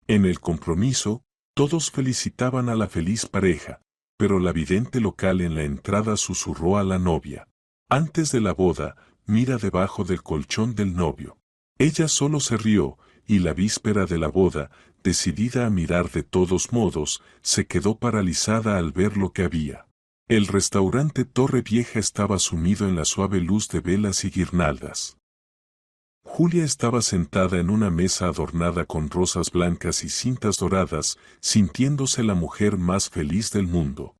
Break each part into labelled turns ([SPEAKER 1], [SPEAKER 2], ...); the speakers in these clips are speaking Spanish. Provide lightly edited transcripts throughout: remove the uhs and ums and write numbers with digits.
[SPEAKER 1] En el compromiso, todos felicitaban a la feliz pareja, pero la vidente local en la entrada susurró a la novia: antes de la boda, mira debajo del colchón del novio. Ella solo se rió, y la víspera de la boda, decidida a mirar de todos modos, se quedó paralizada al ver lo que había. El restaurante Torre Vieja estaba sumido en la suave luz de velas y guirnaldas. Julia estaba sentada en una mesa adornada con rosas blancas y cintas doradas, sintiéndose la mujer más feliz del mundo.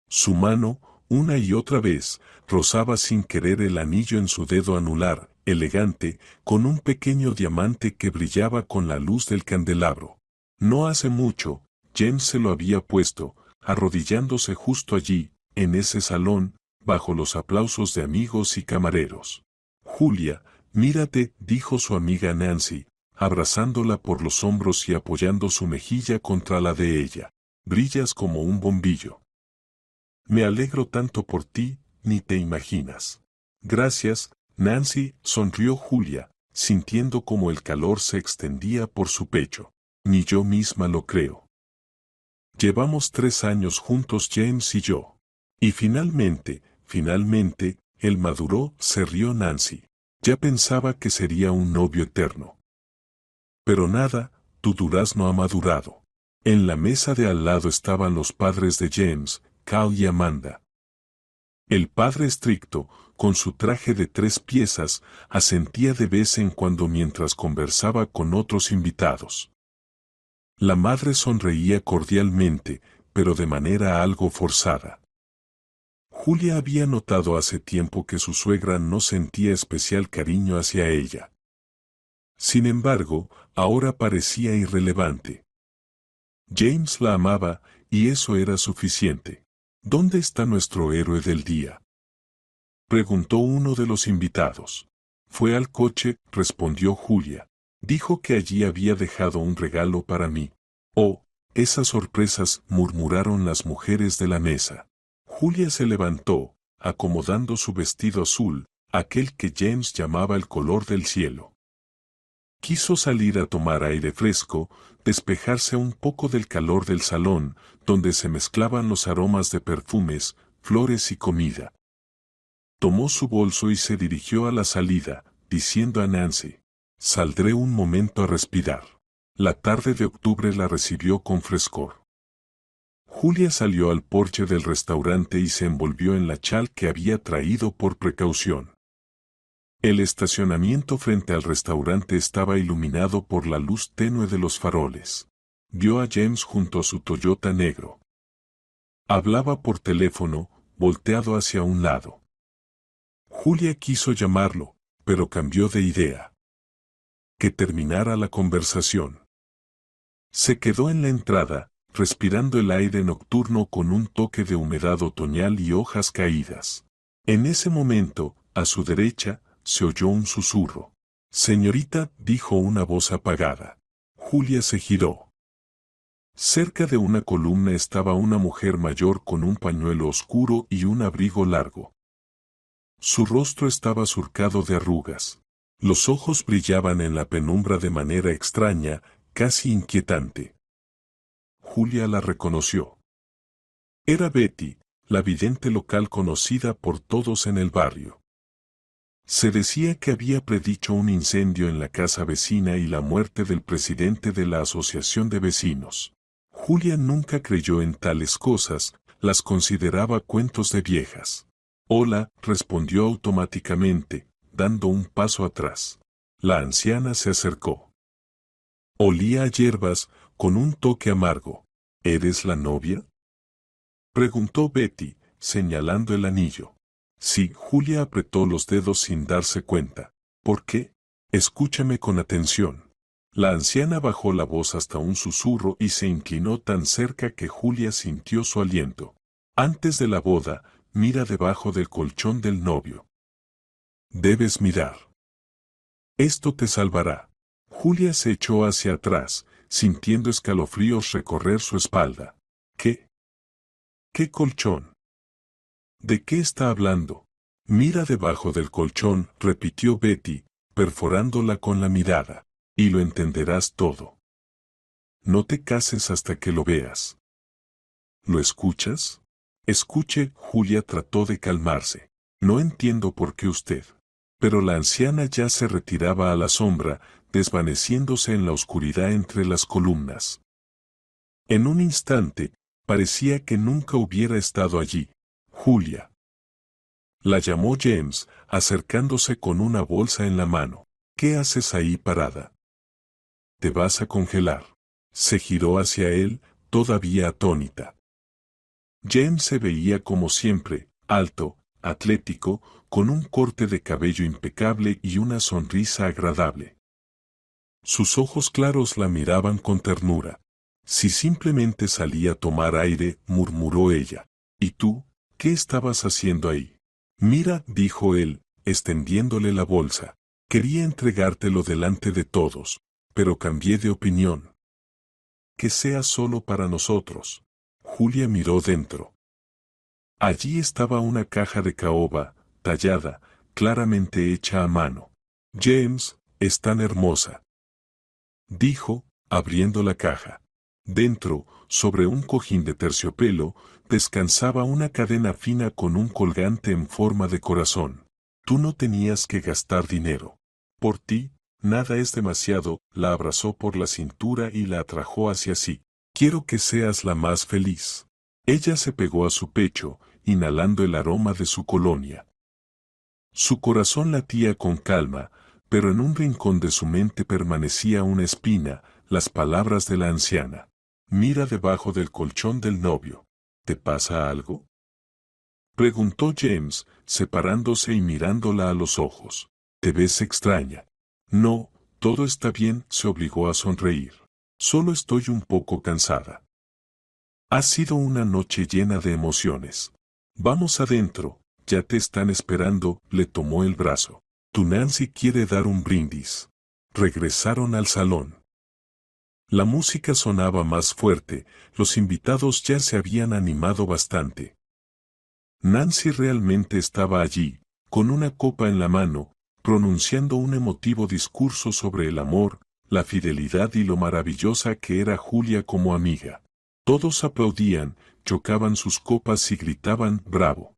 [SPEAKER 1] Su mano, una y otra vez, rozaba sin querer el anillo en su dedo anular, elegante, con un pequeño diamante que brillaba con la luz del candelabro. No hace mucho, James se lo había puesto, arrodillándose justo allí, en ese salón, bajo los aplausos de amigos y camareros. Julia, mírate, dijo su amiga Nancy, abrazándola por los hombros y apoyando su mejilla contra la de ella. Brillas como un bombillo. Me alegro tanto por ti, ni te imaginas. Gracias, Nancy, sonrió Julia, sintiendo como el calor se extendía por su pecho. Ni yo misma lo creo. Llevamos 3 años juntos James y yo. Y finalmente, él maduró, se rió Nancy. Ya pensaba que sería un novio eterno. Pero nada, tu durazno ha madurado. En la mesa de al lado estaban los padres de James, Cal y Amanda. El padre estricto, con su traje de 3 piezas, asentía de vez en cuando mientras conversaba con otros invitados. La madre sonreía cordialmente, pero de manera algo forzada. Julia había notado hace tiempo que su suegra no sentía especial cariño hacia ella. Sin embargo, ahora parecía irrelevante. James la amaba, y eso era suficiente. ¿Dónde está nuestro héroe del día?, preguntó uno de los invitados. Fue al coche, respondió Julia. Dijo que allí había dejado un regalo para mí. Oh, esas sorpresas, murmuraron las mujeres de la mesa. Julia se levantó, acomodando su vestido azul, aquel que James llamaba el color del cielo. Quiso salir a tomar aire fresco, despejarse un poco del calor del salón, donde se mezclaban los aromas de perfumes, flores y comida. Tomó su bolso y se dirigió a la salida, diciendo a Nancy: saldré un momento a respirar. La tarde de octubre la recibió con frescor. Julia salió al porche del restaurante y se envolvió en la chal que había traído por precaución. El estacionamiento frente al restaurante estaba iluminado por la luz tenue de los faroles. Vio a James junto a su Toyota negro. Hablaba por teléfono, volteado hacia un lado. Julia quiso llamarlo, pero cambió de idea. Que terminara la conversación. Se quedó en la entrada, respirando el aire nocturno con un toque de humedad otoñal y hojas caídas. En ese momento, a su derecha, se oyó un susurro. Señorita, dijo una voz apagada. Julia se giró. Cerca de una columna estaba una mujer mayor con un pañuelo oscuro y un abrigo largo. Su rostro estaba surcado de arrugas. Los ojos brillaban en la penumbra de manera extraña, casi inquietante. Julia la reconoció. Era Betty, la vidente local conocida por todos en el barrio. Se decía que había predicho un incendio en la casa vecina y la muerte del presidente de la asociación de vecinos. Julia nunca creyó en tales cosas, las consideraba cuentos de viejas. Hola, respondió automáticamente, dando un paso atrás. La anciana se acercó. Olía a hierbas, con un toque amargo. ¿Eres la novia?, preguntó Betty, señalando el anillo. Sí, Julia apretó los dedos sin darse cuenta. ¿Por qué? Escúchame con atención. La anciana bajó la voz hasta un susurro y se inclinó tan cerca que Julia sintió su aliento. Antes de la boda, mira debajo del colchón del novio. Debes mirar. Esto te salvará. Julia se echó hacia atrás, sintiendo escalofríos recorrer su espalda. ¿Qué? ¿Qué colchón? ¿De qué está hablando? Mira debajo del colchón, repitió Betty, perforándola con la mirada, y lo entenderás todo. No te cases hasta que lo veas. ¿Lo escuchas? Escuche, Julia trató de calmarse. No entiendo por qué usted. Pero la anciana ya se retiraba a la sombra, desvaneciéndose en la oscuridad entre las columnas. En un instante, parecía que nunca hubiera estado allí. Julia. La llamó James, acercándose con una bolsa en la mano. ¿Qué haces ahí parada? Te vas a congelar. Se giró hacia él, todavía atónita. James se veía como siempre, alto, atlético, con un corte de cabello impecable y una sonrisa agradable. Sus ojos claros la miraban con ternura. Si simplemente salía a tomar aire, murmuró ella. ¿Y tú, qué estabas haciendo ahí? Mira, dijo él, extendiéndole la bolsa. Quería entregártelo delante de todos, pero cambié de opinión. Que sea solo para nosotros. Julia miró dentro. Allí estaba una caja de caoba, tallada, claramente hecha a mano. James, es tan hermosa, dijo, abriendo la caja. Dentro, sobre un cojín de terciopelo, descansaba una cadena fina con un colgante en forma de corazón. Tú no tenías que gastar dinero. Por ti, nada es demasiado, la abrazó por la cintura y la atrajo hacia sí. Quiero que seas la más feliz. Ella se pegó a su pecho, inhalando el aroma de su colonia. Su corazón latía con calma, pero en un rincón de su mente permanecía una espina, las palabras de la anciana. Mira debajo del colchón del novio. ¿Te pasa algo? Preguntó James, separándose y mirándola a los ojos. ¿Te ves extraña? No, todo está bien, se obligó a sonreír. Solo estoy un poco cansada. Ha sido una noche llena de emociones. Vamos adentro, ya te están esperando, le tomó el brazo. Tu Nancy quiere dar un brindis. Regresaron al salón. La música sonaba más fuerte, los invitados ya se habían animado bastante. Nancy realmente estaba allí, con una copa en la mano, pronunciando un emotivo discurso sobre el amor, la fidelidad y lo maravillosa que era Julia como amiga. Todos aplaudían, chocaban sus copas y gritaban «¡Bravo!».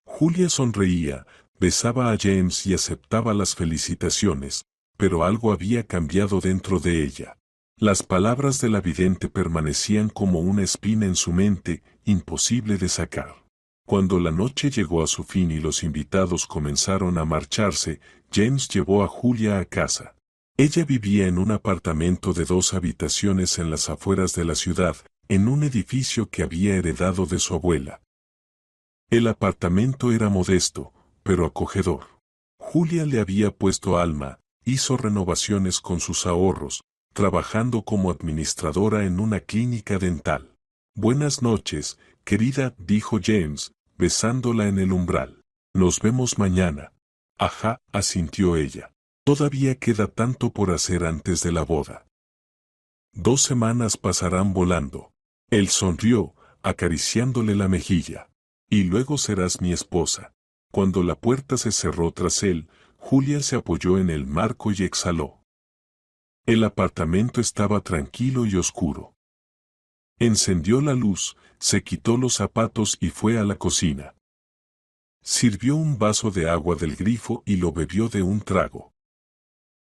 [SPEAKER 1] Julia sonreía, besaba a James y aceptaba las felicitaciones, pero algo había cambiado dentro de ella. Las palabras de la vidente permanecían como una espina en su mente, imposible de sacar. Cuando la noche llegó a su fin y los invitados comenzaron a marcharse, James llevó a Julia a casa. Ella vivía en un apartamento de 2 habitaciones en las afueras de la ciudad, en un edificio que había heredado de su abuela. El apartamento era modesto, pero acogedor. Julia le había puesto alma, hizo renovaciones con sus ahorros, trabajando como administradora en una clínica dental. Buenas noches, querida, dijo James, besándola en el umbral. Nos vemos mañana. Ajá, asintió ella. Todavía queda tanto por hacer antes de la boda. 2 semanas pasarán volando. Él sonrió, acariciándole la mejilla. Y luego serás mi esposa. Cuando la puerta se cerró tras él, Julia se apoyó en el marco y exhaló. El apartamento estaba tranquilo y oscuro. Encendió la luz, se quitó los zapatos y fue a la cocina. Sirvió un vaso de agua del grifo y lo bebió de un trago.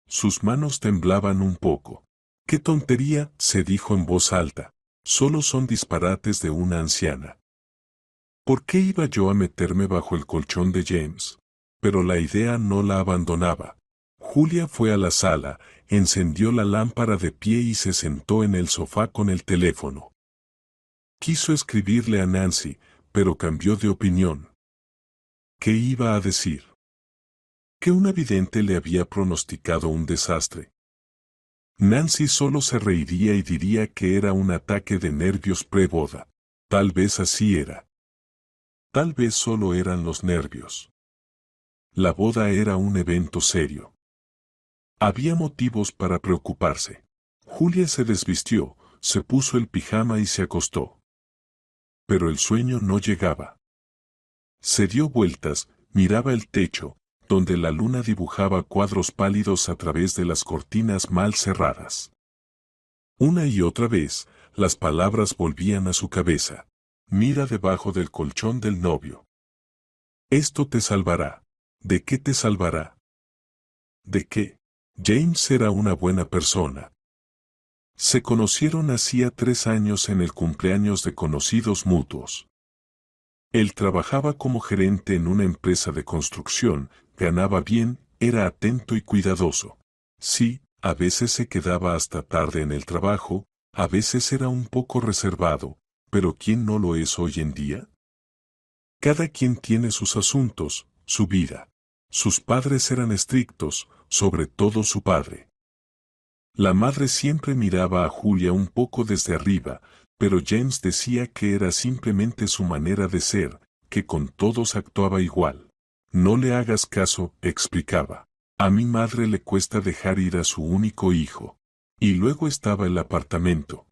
[SPEAKER 1] Sus manos temblaban un poco. ¡Qué tontería!, se dijo en voz alta. Solo son disparates de una anciana. ¿Por qué iba yo a meterme bajo el colchón de James? Pero la idea no la abandonaba. Julia fue a la sala, encendió la lámpara de pie y se sentó en el sofá con el teléfono. Quiso escribirle a Nancy, pero cambió de opinión. ¿Qué iba a decir? Que una vidente le había pronosticado un desastre. Nancy solo se reiría y diría que era un ataque de nervios pre-boda. Tal vez así era. Tal vez solo eran los nervios. La boda era un evento serio. Había motivos para preocuparse. Julia se desvistió, se puso el pijama y se acostó. Pero el sueño no llegaba. Se dio vueltas, miraba el techo, donde la luna dibujaba cuadros pálidos a través de las cortinas mal cerradas. Una y otra vez, las palabras volvían a su cabeza. Mira debajo del colchón del novio. Esto te salvará. ¿De qué te salvará? ¿De qué? James era una buena persona. Se conocieron hacía 3 años en el cumpleaños de conocidos mutuos. Él trabajaba como gerente en una empresa de construcción, ganaba bien, era atento y cuidadoso. Sí, a veces se quedaba hasta tarde en el trabajo, a veces era un poco reservado, pero ¿quién no lo es hoy en día? Cada quien tiene sus asuntos, su vida. Sus padres eran estrictos, sobre todo su padre. La madre siempre miraba a Julia un poco desde arriba, pero James decía que era simplemente su manera de ser, que con todos actuaba igual. No le hagas caso, explicaba. A mi madre le cuesta dejar ir a su único hijo. Y luego estaba el apartamento.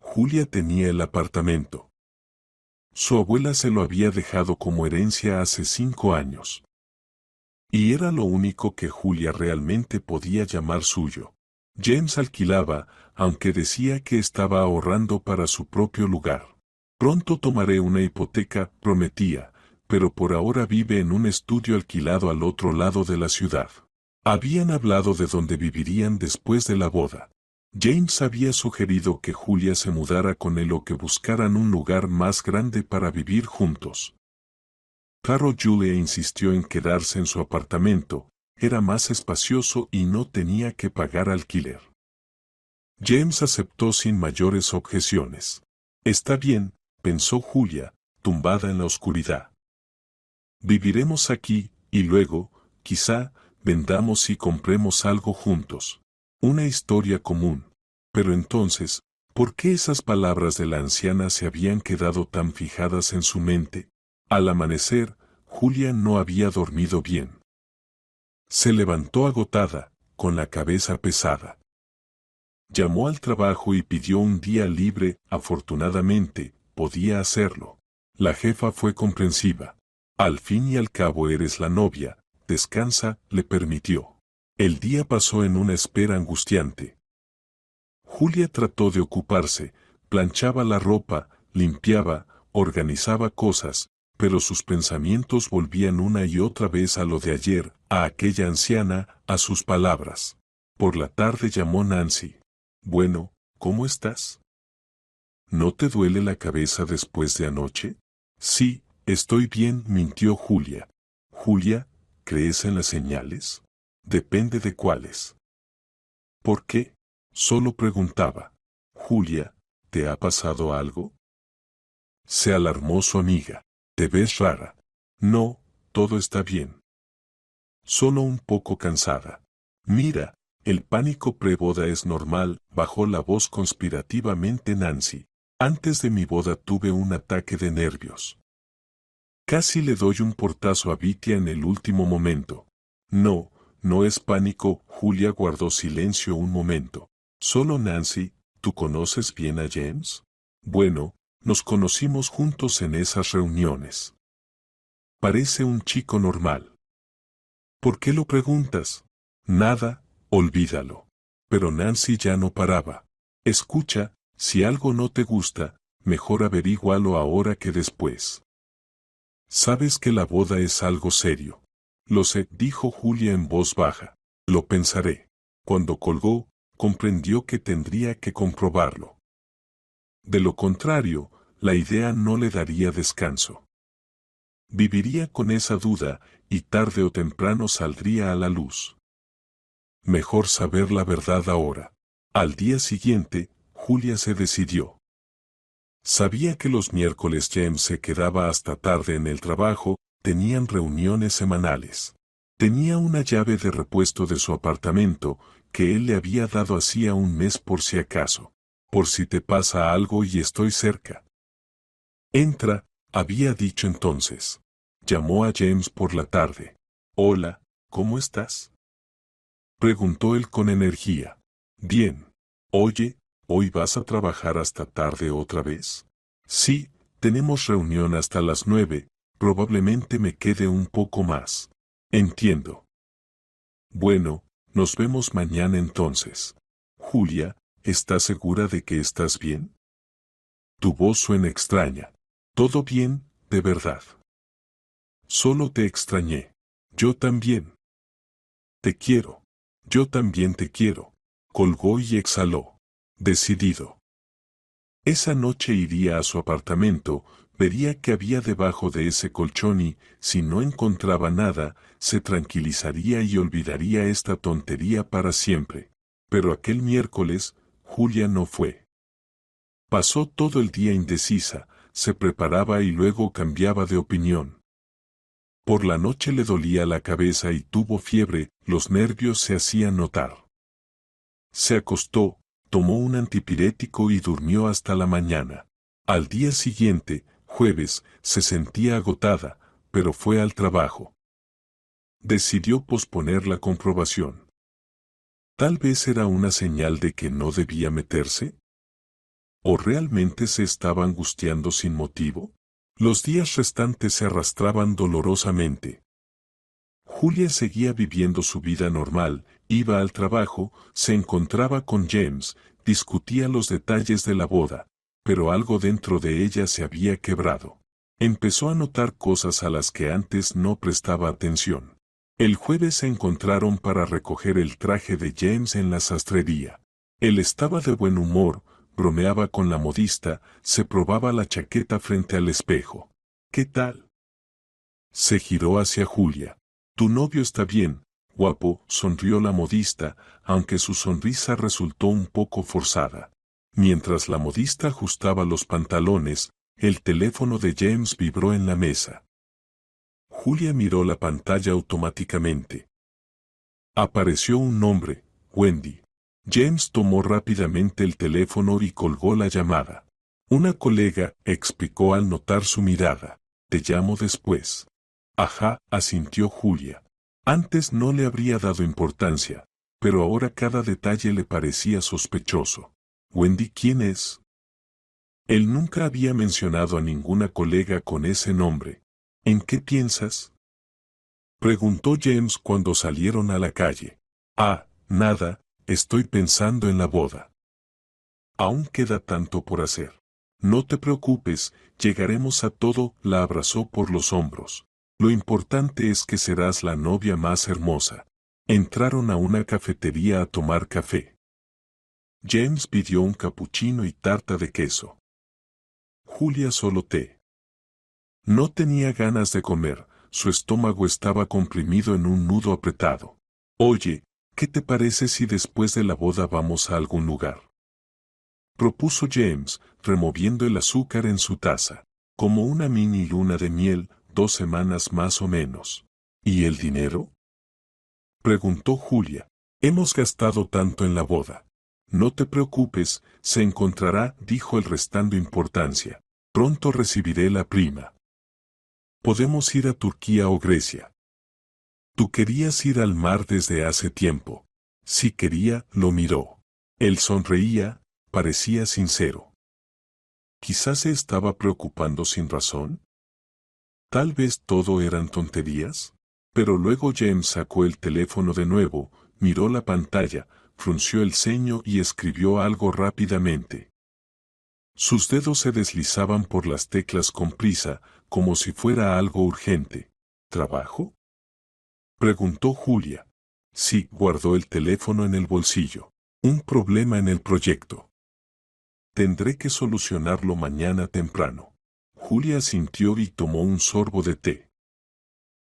[SPEAKER 1] Julia tenía el apartamento. Su abuela se lo había dejado como herencia hace 5 años. Y era lo único que Julia realmente podía llamar suyo. James alquilaba, aunque decía que estaba ahorrando para su propio lugar. Pronto tomaré una hipoteca, prometía, pero por ahora vive en un estudio alquilado al otro lado de la ciudad. Habían hablado de dónde vivirían después de la boda. James había sugerido que Julia se mudara con él o que buscaran un lugar más grande para vivir juntos. Claro, Julia insistió en quedarse en su apartamento, era más espacioso y no tenía que pagar alquiler. James aceptó sin mayores objeciones. Está bien, pensó Julia, tumbada en la oscuridad. Viviremos aquí, y luego, quizá, vendamos y compremos algo juntos. Una historia común. Pero entonces, ¿por qué esas palabras de la anciana se habían quedado tan fijadas en su mente? Al amanecer, Julia no había dormido bien. Se levantó agotada, con la cabeza pesada. Llamó al trabajo y pidió un día libre, afortunadamente, podía hacerlo. La jefa fue comprensiva. Al fin y al cabo eres la novia, descansa, le permitió. El día pasó en una espera angustiante. Julia trató de ocuparse, planchaba la ropa, limpiaba, organizaba cosas, pero sus pensamientos volvían una y otra vez a lo de ayer, a aquella anciana, a sus palabras. Por la tarde llamó Nancy. Bueno, ¿cómo estás? ¿No te duele la cabeza después de anoche? Sí, estoy bien, mintió Julia. Julia, ¿crees en las señales? Depende de cuáles. ¿Por qué? Solo preguntaba. Julia, ¿te ha pasado algo? Se alarmó su amiga. ¿Te ves rara? No, todo está bien. Solo un poco cansada. Mira, el pánico preboda es normal, bajó la voz conspirativamente Nancy. Antes de mi boda tuve un ataque de nervios. Casi le doy un portazo a Vitia en el último momento. No, no es pánico, Julia guardó silencio un momento. Solo Nancy, ¿tú conoces bien a James? Bueno, nos conocimos juntos en esas reuniones. Parece un chico normal. ¿Por qué lo preguntas? Nada, olvídalo. Pero Nancy ya no paraba. Escucha, si algo no te gusta, mejor averígualo ahora que después. Sabes que la boda es algo serio. Lo sé, dijo Julia en voz baja. Lo pensaré. Cuando colgó, comprendió que tendría que comprobarlo. De lo contrario, la idea no le daría descanso. Viviría con esa duda, y tarde o temprano saldría a la luz. Mejor saber la verdad ahora. Al día siguiente, Julia se decidió. Sabía que los miércoles James se quedaba hasta tarde en el trabajo, tenían reuniones semanales. Tenía una llave de repuesto de su apartamento, que él le había dado hacía un mes por si acaso. Por si te pasa algo y estoy cerca. Entra, había dicho entonces. Llamó a James por la tarde. Hola, ¿cómo estás? Preguntó él con energía. Bien. Oye, ¿hoy vas a trabajar hasta tarde otra vez? Sí, tenemos reunión hasta las 9, probablemente me quede un poco más. Entiendo. Bueno, nos vemos mañana entonces. Julia, ¿Estás segura de que estás bien? Tu voz suena extraña. ¿Todo bien, de verdad? Solo te extrañé. Yo también. Te quiero. Yo también te quiero. Colgó y exhaló. Decidido. Esa noche iría a su apartamento, vería qué había debajo de ese colchón y, si no encontraba nada, se tranquilizaría y olvidaría esta tontería para siempre. Pero aquel miércoles, Julia no fue. Pasó todo el día indecisa, se preparaba y luego cambiaba de opinión. Por la noche le dolía la cabeza y tuvo fiebre, los nervios se hacían notar. Se acostó, tomó un antipirético y durmió hasta la mañana. Al día siguiente, jueves, se sentía agotada, pero fue al trabajo. Decidió posponer la comprobación. Tal vez era una señal de que no debía meterse. ¿O realmente se estaba angustiando sin motivo? Los días restantes se arrastraban dolorosamente. Julia seguía viviendo su vida normal, iba al trabajo, se encontraba con James, discutía los detalles de la boda, pero algo dentro de ella se había quebrado. Empezó a notar cosas a las que antes no prestaba atención. El jueves se encontraron para recoger el traje de James en la sastrería. Él estaba de buen humor, bromeaba con la modista, se probaba la chaqueta frente al espejo. ¿Qué tal? Se giró hacia Julia. Tu novio está bien, guapo, sonrió la modista, aunque su sonrisa resultó un poco forzada. Mientras la modista ajustaba los pantalones, el teléfono de James vibró en la mesa. Julia miró la pantalla automáticamente. Apareció un nombre, Wendy. James tomó rápidamente el teléfono y colgó la llamada. Una colega, explicó al notar su mirada. Te llamo después. Ajá, asintió Julia. Antes no le habría dado importancia, pero ahora cada detalle le parecía sospechoso. Wendy, ¿quién es? Él nunca había mencionado a ninguna colega con ese nombre. ¿En qué piensas? Preguntó James cuando salieron a la calle. Ah, nada, estoy pensando en la boda. Aún queda tanto por hacer. No te preocupes, llegaremos a todo, la abrazó por los hombros. Lo importante es que serás la novia más hermosa. Entraron a una cafetería a tomar café. James pidió un capuchino y tarta de queso. Julia solo té. No tenía ganas de comer, su estómago estaba comprimido en un nudo apretado. Oye, ¿qué te parece si después de la boda vamos a algún lugar? Propuso James, removiendo el azúcar en su taza. Como una mini luna de miel, 2 semanas más o menos. ¿Y el dinero? Preguntó Julia. Hemos gastado tanto en la boda. No te preocupes, se encontrará, dijo él restando importancia. Pronto recibiré la prima. Podemos ir a Turquía o Grecia. Tú querías ir al mar desde hace tiempo. Si quería, lo miró. Él sonreía, parecía sincero. Quizás se estaba preocupando sin razón. Tal vez todo eran tonterías. Pero luego James sacó el teléfono de nuevo, miró la pantalla, frunció el ceño y escribió algo rápidamente. Sus dedos se deslizaban por las teclas con prisa, como si fuera algo urgente. ¿Trabajo? Preguntó Julia. Sí, guardó el teléfono en el bolsillo. Un problema en el proyecto. Tendré que solucionarlo mañana temprano. Julia asintió y tomó un sorbo de té.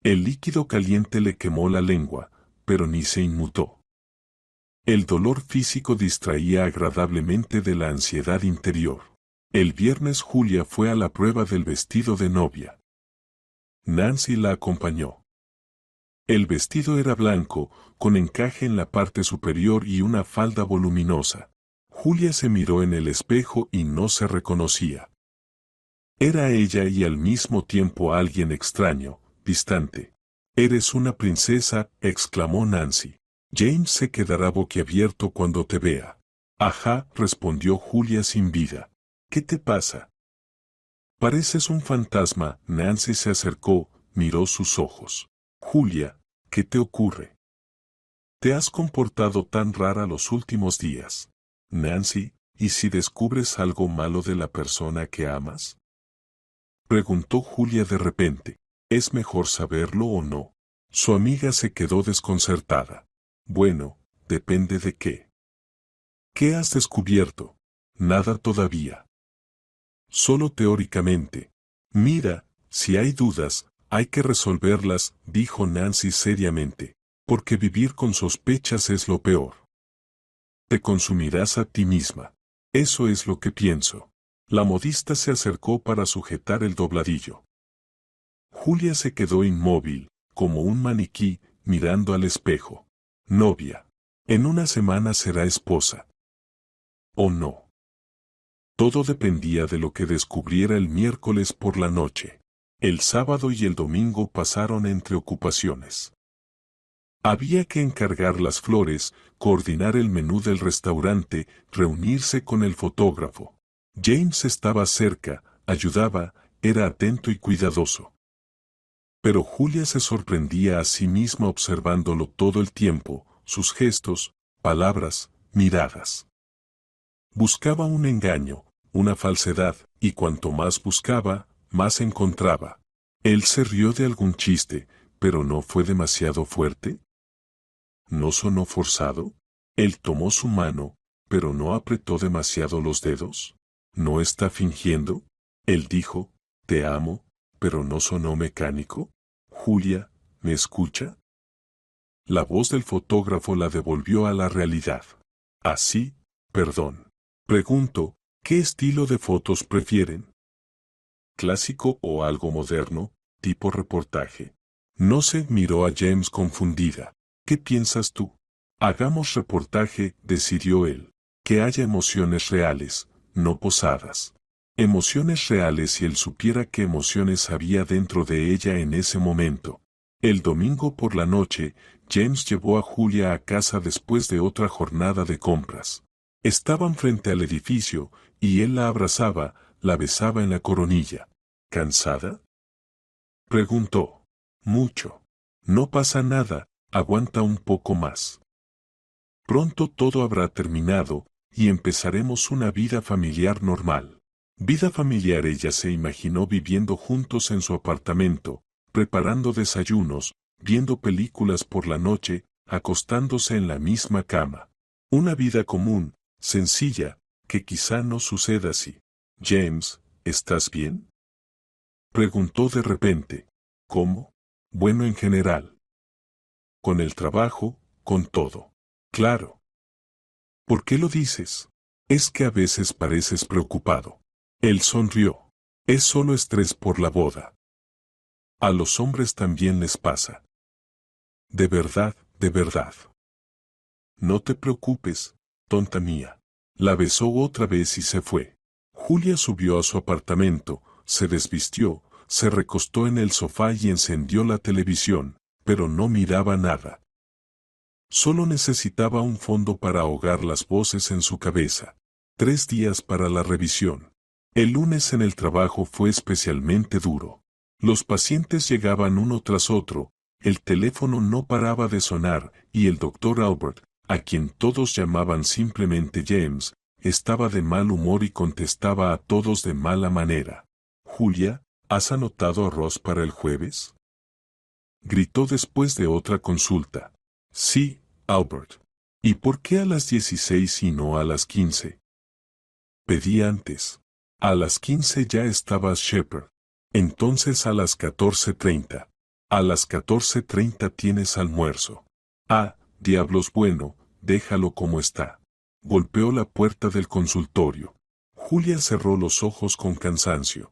[SPEAKER 1] El líquido caliente le quemó la lengua, pero ni se inmutó. El dolor físico distraía agradablemente de la ansiedad interior. El viernes Julia fue a la prueba del vestido de novia. Nancy la acompañó. El vestido era blanco, con encaje en la parte superior y una falda voluminosa. Julia se miró en el espejo y no se reconocía. Era ella y al mismo tiempo alguien extraño, distante. «Eres una princesa», exclamó Nancy. «James se quedará boquiabierto cuando te vea». «Ajá», respondió Julia sin vida. «¿Qué te pasa?» «Pareces un fantasma». Nancy se acercó, miró sus ojos. «Julia, ¿qué te ocurre? Te has comportado tan rara los últimos días». Nancy, ¿y si descubres algo malo de la persona que amas? Preguntó Julia de repente. ¿Es mejor saberlo o no? Su amiga se quedó desconcertada. Bueno, depende de qué. ¿Qué has descubierto? Nada todavía. Solo teóricamente. Mira, si hay dudas, hay que resolverlas, dijo Nancy seriamente, porque vivir con sospechas es lo peor. Te consumirás a ti misma. Eso es lo que pienso. La modista se acercó para sujetar el dobladillo. Julia se quedó inmóvil, como un maniquí, mirando al espejo. Novia. En una semana será esposa. ¿O no? Todo dependía de lo que descubriera el miércoles por la noche. El sábado y el domingo pasaron entre ocupaciones. Había que encargar las flores, coordinar el menú del restaurante, reunirse con el fotógrafo. James estaba cerca, ayudaba, era atento y cuidadoso. Pero Julia se sorprendía a sí misma observándolo todo el tiempo, sus gestos, palabras, miradas. Buscaba un engaño, una falsedad, y cuanto más buscaba, más encontraba. Él se rió de algún chiste, pero no fue demasiado fuerte. ¿No sonó forzado? Él tomó su mano, pero no apretó demasiado los dedos. ¿No está fingiendo? Él dijo, te amo, pero no sonó mecánico. Julia, ¿me escucha? La voz del fotógrafo la devolvió a la realidad. Así, perdón. Pregunto, ¿qué estilo de fotos prefieren? ¿Clásico o algo moderno, tipo reportaje? No se miró a James confundida. ¿Qué piensas tú? Hagamos reportaje, decidió él. Que haya emociones reales, no posadas. Emociones reales si él supiera qué emociones había dentro de ella en ese momento. El domingo por la noche, James llevó a Julia a casa después de otra jornada de compras. Estaban frente al edificio, y él la abrazaba, la besaba en la coronilla. ¿Cansada? Preguntó. Mucho. No pasa nada, aguanta un poco más. Pronto todo habrá terminado, y empezaremos una vida familiar normal. Vida familiar ella se imaginó viviendo juntos en su apartamento, preparando desayunos, viendo películas por la noche, acostándose en la misma cama. Una vida común, sencilla, que quizá no suceda así. James, ¿estás bien? Preguntó de repente. ¿Cómo? Bueno en general. Con el trabajo, con todo. Claro. ¿Por qué lo dices? Es que a veces pareces preocupado. Él sonrió. Es solo estrés por la boda. A los hombres también les pasa. De verdad, de verdad. No te preocupes, tonta mía. La besó otra vez y se fue. Julia subió a su apartamento, se desvistió, se recostó en el sofá y encendió la televisión, pero no miraba nada. Solo necesitaba un fondo para ahogar las voces en su cabeza. 3 días para la revisión. El lunes en el trabajo fue especialmente duro. Los pacientes llegaban uno tras otro, el teléfono no paraba de sonar, y el doctor Albert, a quien todos llamaban simplemente James, estaba de mal humor y contestaba a todos de mala manera. Julia, ¿has anotado arroz para el jueves? Gritó después de otra consulta. Sí, Albert. ¿Y por qué a las 16 y no a las 15? Pedí antes. A las 15 ya estabas Shepard. Entonces a las 14:30. A las 14:30 tienes almuerzo. Ah, diablos bueno, déjalo como está. Golpeó la puerta del consultorio. Julia cerró los ojos con cansancio.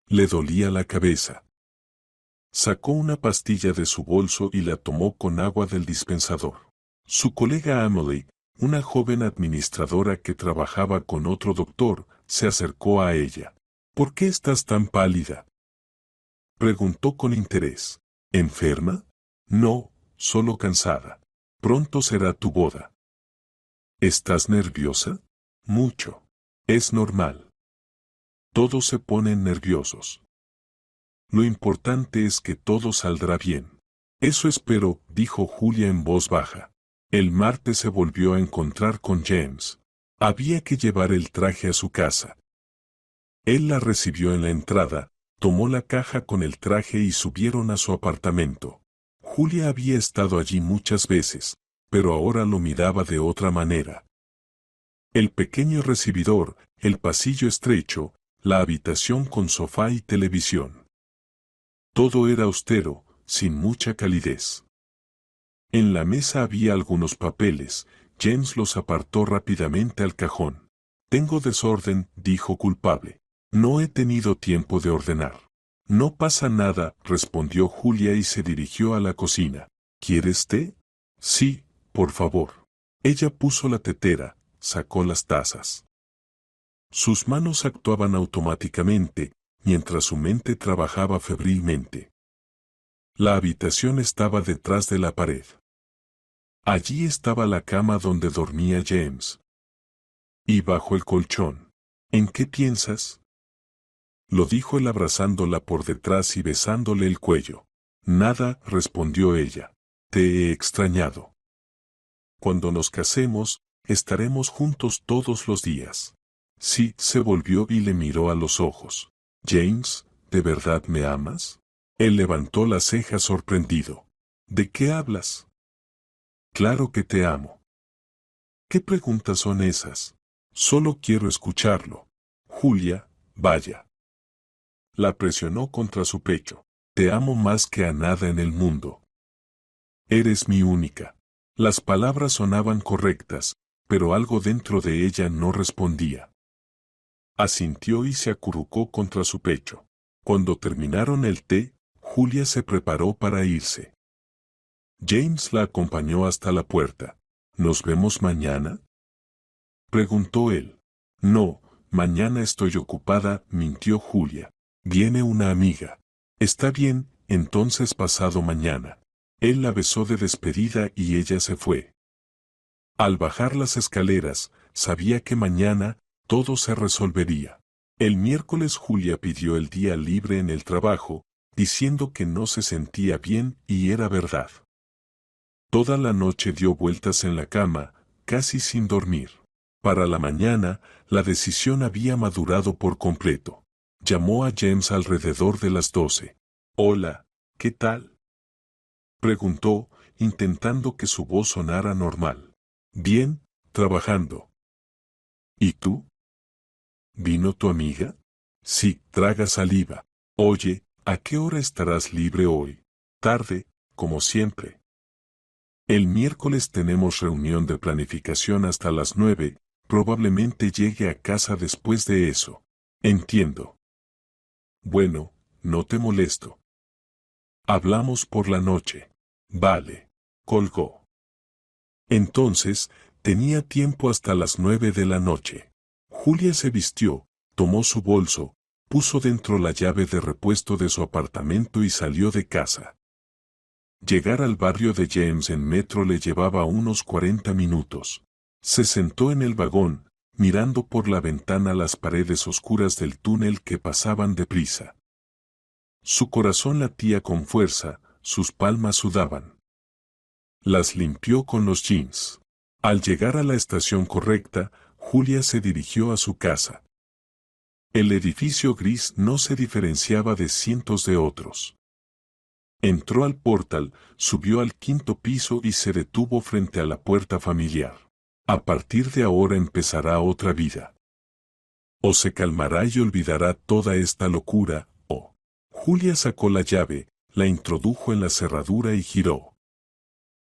[SPEAKER 1] Le dolía la cabeza. Sacó una pastilla de su bolso y la tomó con agua del dispensador. Su colega Emily, una joven administradora que trabajaba con otro doctor, se acercó a ella. ¿Por qué estás tan pálida? Preguntó con interés. ¿Enferma? No, solo cansada. Pronto será tu boda. ¿Estás nerviosa? Mucho. Es normal. Todos se ponen nerviosos. Lo importante es que todo saldrá bien. Eso espero, dijo Julia en voz baja. El martes se volvió a encontrar con James. Había que llevar el traje a su casa. Él la recibió en la entrada, tomó la caja con el traje y subieron a su apartamento. Julia había estado allí muchas veces, pero ahora lo miraba de otra manera. El pequeño recibidor, el pasillo estrecho, la habitación con sofá y televisión. Todo era austero, sin mucha calidez. En la mesa había algunos papeles. James los apartó rápidamente al cajón. Tengo desorden, dijo culpable. No he tenido tiempo de ordenar. No pasa nada, respondió Julia y se dirigió a la cocina. ¿Quieres té? Sí, por favor. Ella puso la tetera, sacó las tazas. Sus manos actuaban automáticamente, mientras su mente trabajaba febrilmente. La habitación estaba detrás de la pared. Allí estaba la cama donde dormía James. Y bajo el colchón. ¿En qué piensas? Lo dijo él abrazándola por detrás y besándole el cuello. Nada, respondió ella. Te he extrañado. Cuando nos casemos, estaremos juntos todos los días. Sí, se volvió y le miró a los ojos. James, ¿de verdad me amas? Él levantó las cejas sorprendido. ¿De qué hablas? Claro que te amo. ¿Qué preguntas son esas? Solo quiero escucharlo. Julia, vaya. La presionó contra su pecho. Te amo más que a nada en el mundo. Eres mi única. Las palabras sonaban correctas, pero algo dentro de ella no respondía. Asintió y se acurrucó contra su pecho. Cuando terminaron el té, Julia se preparó para irse. James la acompañó hasta la puerta. ¿Nos vemos mañana? Preguntó él. No, mañana estoy ocupada, mintió Julia. Viene una amiga. Está bien, entonces pasado mañana. Él la besó de despedida y ella se fue. Al bajar las escaleras, sabía que mañana todo se resolvería. El miércoles Julia pidió el día libre en el trabajo, diciendo que no se sentía bien y era verdad. Toda la noche dio vueltas en la cama, casi sin dormir. Para la mañana, la decisión había madurado por completo. Llamó a James alrededor de las 12. Hola, ¿qué tal? Preguntó, intentando que su voz sonara normal. Bien, trabajando. ¿Y tú? ¿Vino tu amiga? Sí, traga saliva. Oye, ¿a qué hora estarás libre hoy? Tarde, como siempre. El miércoles tenemos reunión de planificación hasta las 9, probablemente llegue a casa después de eso. Entiendo. Bueno, no te molesto. Hablamos por la noche. Vale. Colgó. Entonces, tenía tiempo hasta las 9 de la noche. Julia se vistió, tomó su bolso, puso dentro la llave de repuesto de su apartamento y salió de casa. Llegar al barrio de James en metro le llevaba unos 40 minutos. Se sentó en el vagón, mirando por la ventana las paredes oscuras del túnel que pasaban deprisa. Su corazón latía con fuerza, sus palmas sudaban. Las limpió con los jeans. Al llegar a la estación correcta, Julia se dirigió a su casa. El edificio gris no se diferenciaba de cientos de otros. Entró al portal, subió al quinto piso y se detuvo frente a la puerta familiar. A partir de ahora empezará otra vida. O se calmará y olvidará toda esta locura, o... Julia sacó la llave, la introdujo en la cerradura y giró.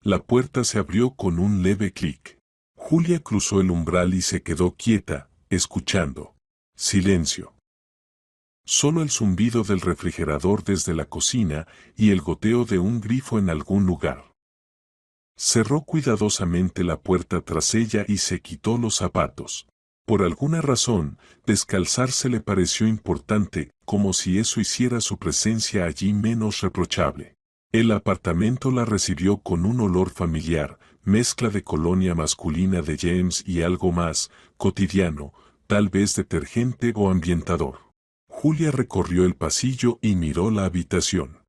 [SPEAKER 1] La puerta se abrió con un leve clic. Julia cruzó el umbral y se quedó quieta, escuchando. Silencio. Solo el zumbido del refrigerador desde la cocina y el goteo de un grifo en algún lugar. Cerró cuidadosamente la puerta tras ella y se quitó los zapatos. Por alguna razón, descalzarse le pareció importante, como si eso hiciera su presencia allí menos reprochable. El apartamento la recibió con un olor familiar, mezcla de colonia masculina de James y algo más, cotidiano, tal vez detergente o ambientador. Julia recorrió el pasillo y miró la habitación.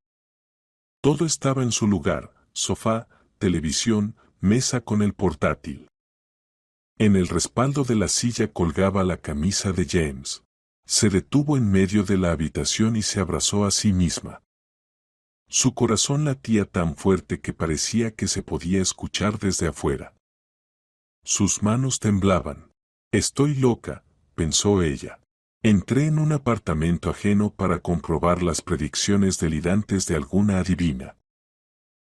[SPEAKER 1] Todo estaba en su lugar, sofá, televisión, mesa con el portátil. En el respaldo de la silla colgaba la camisa de James. Se detuvo en medio de la habitación y se abrazó a sí misma. Su corazón latía tan fuerte que parecía que se podía escuchar desde afuera. Sus manos temblaban. Estoy loca, pensó ella. Entré en un apartamento ajeno para comprobar las predicciones delirantes de alguna adivina.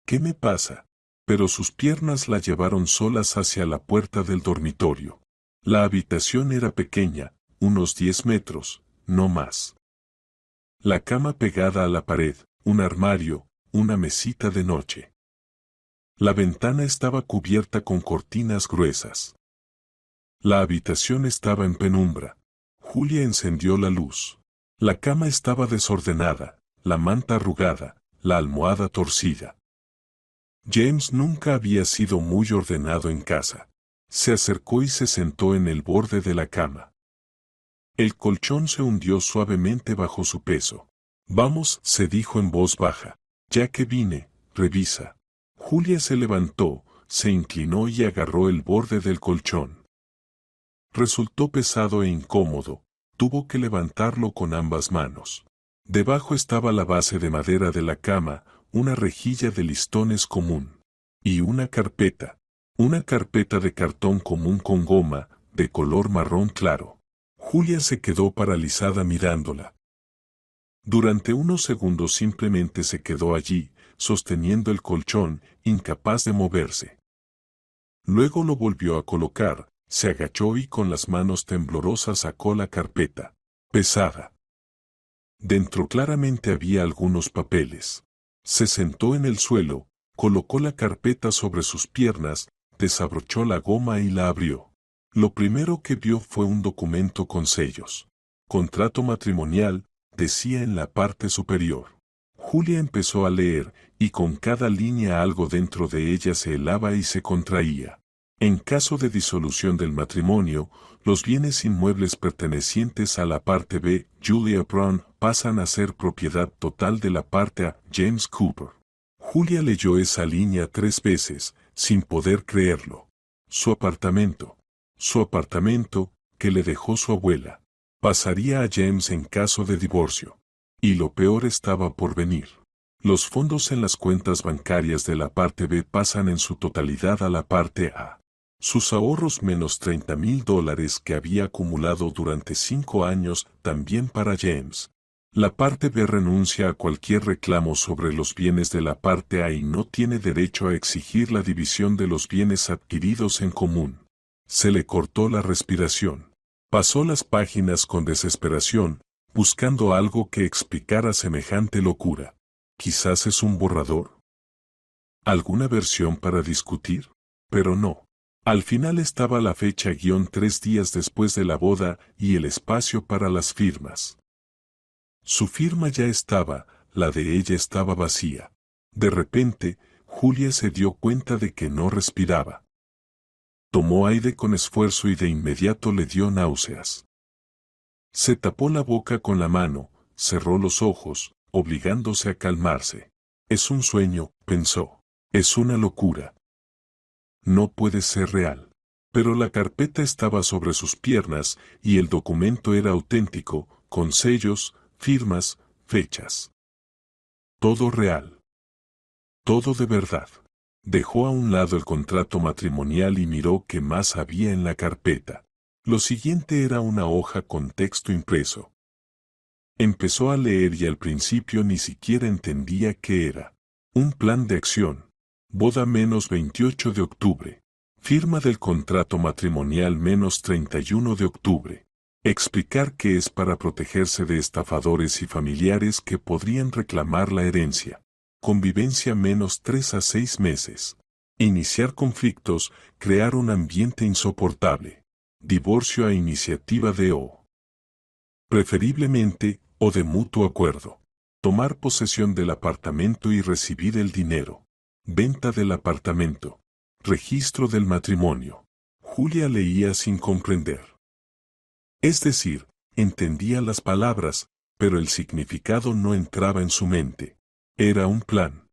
[SPEAKER 1] ¿Qué me pasa? Pero sus piernas la llevaron solas hacia la puerta del dormitorio. La habitación era pequeña, unos 10 metros, no más. La cama pegada a la pared, un armario, una mesita de noche. La ventana estaba cubierta con cortinas gruesas. La habitación estaba en penumbra. Julia encendió la luz. La cama estaba desordenada, la manta arrugada, la almohada torcida. James nunca había sido muy ordenado en casa. Se acercó y se sentó en el borde de la cama. El colchón se hundió suavemente bajo su peso. Vamos, se dijo en voz baja. Ya que vine, revisa. Julia se levantó, se inclinó y agarró el borde del colchón. Resultó pesado e incómodo, tuvo que levantarlo con ambas manos. Debajo estaba la base de madera de la cama, una rejilla de listones común. Y una carpeta de cartón común con goma, de color marrón claro. Julia se quedó paralizada mirándola. Durante unos segundos simplemente se quedó allí, sosteniendo el colchón, incapaz de moverse. Luego lo volvió a colocar, se agachó y con las manos temblorosas sacó la carpeta. Pesada. Dentro claramente había algunos papeles. Se sentó en el suelo, colocó la carpeta sobre sus piernas, desabrochó la goma y la abrió. Lo primero que vio fue un documento con sellos. Contrato matrimonial, decía en la parte superior. Julia empezó a leer, y con cada línea algo dentro de ella se helaba y se contraía. En caso de disolución del matrimonio, los bienes inmuebles pertenecientes a la parte B, Julia Brown, pasan a ser propiedad total de la parte A, James Cooper. Julia leyó esa línea 3 veces, sin poder creerlo. Su apartamento, que le dejó su abuela, pasaría a James en caso de divorcio. Y lo peor estaba por venir. Los fondos en las cuentas bancarias de la parte B pasan en su totalidad a la parte A. Sus ahorros menos $30,000 que había acumulado durante 5 años también para James. La parte B renuncia a cualquier reclamo sobre los bienes de la parte A y no tiene derecho a exigir la división de los bienes adquiridos en común. Se le cortó la respiración. Pasó las páginas con desesperación, buscando algo que explicara semejante locura. Quizás es un borrador. ¿Alguna versión para discutir? Pero no. Al final estaba la fecha _ 3 días después de la boda y el espacio para las firmas. Su firma ya estaba, la de ella estaba vacía. De repente, Julia se dio cuenta de que no respiraba. Tomó aire con esfuerzo y de inmediato le dio náuseas. Se tapó la boca con la mano, cerró los ojos, obligándose a calmarse. Es un sueño, pensó. Es una locura. No puede ser real. Pero la carpeta estaba sobre sus piernas y el documento era auténtico, con sellos, firmas, fechas. Todo real. Todo de verdad. Dejó a un lado el contrato matrimonial y miró qué más había en la carpeta. Lo siguiente era una hoja con texto impreso. Empezó a leer y al principio ni siquiera entendía qué era. Un plan de acción. Boda menos 28 de octubre. Firma del contrato matrimonial menos 31 de octubre. Explicar que es para protegerse de estafadores y familiares que podrían reclamar la herencia. Convivencia menos 3 a 6 meses. Iniciar conflictos, crear un ambiente insoportable. Divorcio a iniciativa de O. Preferiblemente, o de mutuo acuerdo. Tomar posesión del apartamento y recibir el dinero. Venta del apartamento. Registro del matrimonio. Julia leía sin comprender. Es decir, entendía las palabras, pero el significado no entraba en su mente. Era un plan.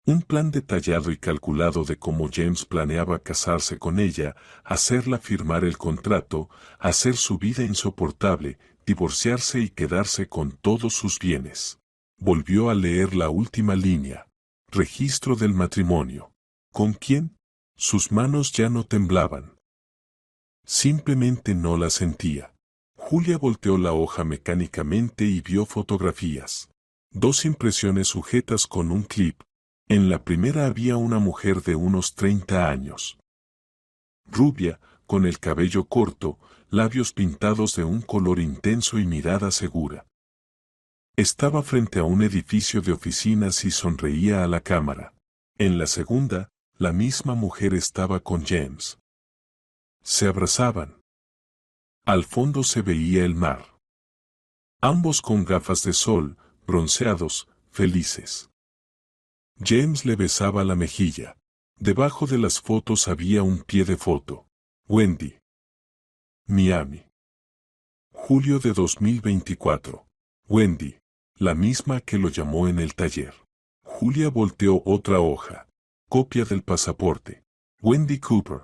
[SPEAKER 1] Un plan detallado y calculado de cómo James planeaba casarse con ella, hacerla firmar el contrato, hacer su vida insoportable, divorciarse y quedarse con todos sus bienes. Volvió a leer la última línea. Registro del matrimonio. ¿Con quién? Sus manos ya no temblaban. Simplemente no la sentía. Julia volteó la hoja mecánicamente y vio fotografías. 2 impresiones sujetas con un clip. En la primera había una mujer de unos 30 años. Rubia, con el cabello corto, labios pintados de un color intenso y mirada segura. Estaba frente a un edificio de oficinas y sonreía a la cámara. En la segunda, la misma mujer estaba con James. Se abrazaban. Al fondo se veía el mar. Ambos con gafas de sol, bronceados, felices. James le besaba la mejilla. Debajo de las fotos había un pie de foto. Wendy. Miami. Julio de 2024. Wendy, la misma que lo llamó en el taller. Julia volteó otra hoja. Copia del pasaporte. Wendy Cooper.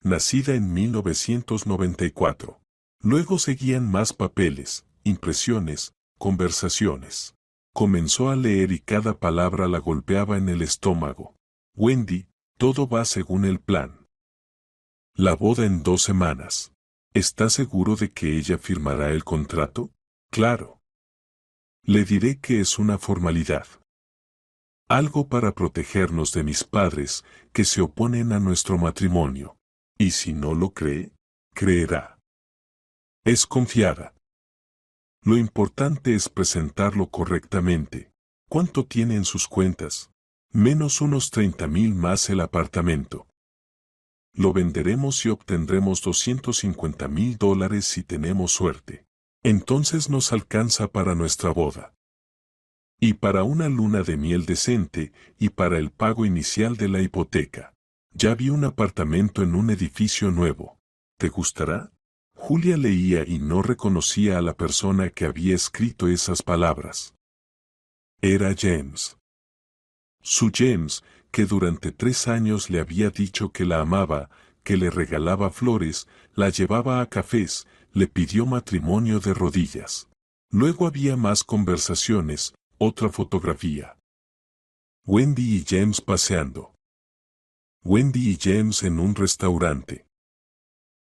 [SPEAKER 1] Nacida en 1994. Luego seguían más papeles, impresiones, conversaciones. Comenzó a leer y cada palabra la golpeaba en el estómago. Wendy, todo va según el plan. La boda en 2 semanas. ¿Está seguro de que ella firmará el contrato? Claro. Le diré que es una formalidad. Algo para protegernos de mis padres, que se oponen a nuestro matrimonio. Y si no lo cree, creerá. Es confiada. Lo importante es presentarlo correctamente. ¿Cuánto tiene en sus cuentas? Menos unos 30,000 más el apartamento. Lo venderemos y obtendremos $250,000 si tenemos suerte. Entonces nos alcanza para nuestra boda. Y para una luna de miel decente, y para el pago inicial de la hipoteca. Ya vi un apartamento en un edificio nuevo. ¿Te gustará? Julia leía y no reconocía a la persona que había escrito esas palabras. Era James. Su James, que durante 3 años le había dicho que la amaba, que le regalaba flores, la llevaba a cafés, le pidió matrimonio de rodillas. Luego había más conversaciones, otra fotografía. Wendy y James paseando. Wendy y James en un restaurante.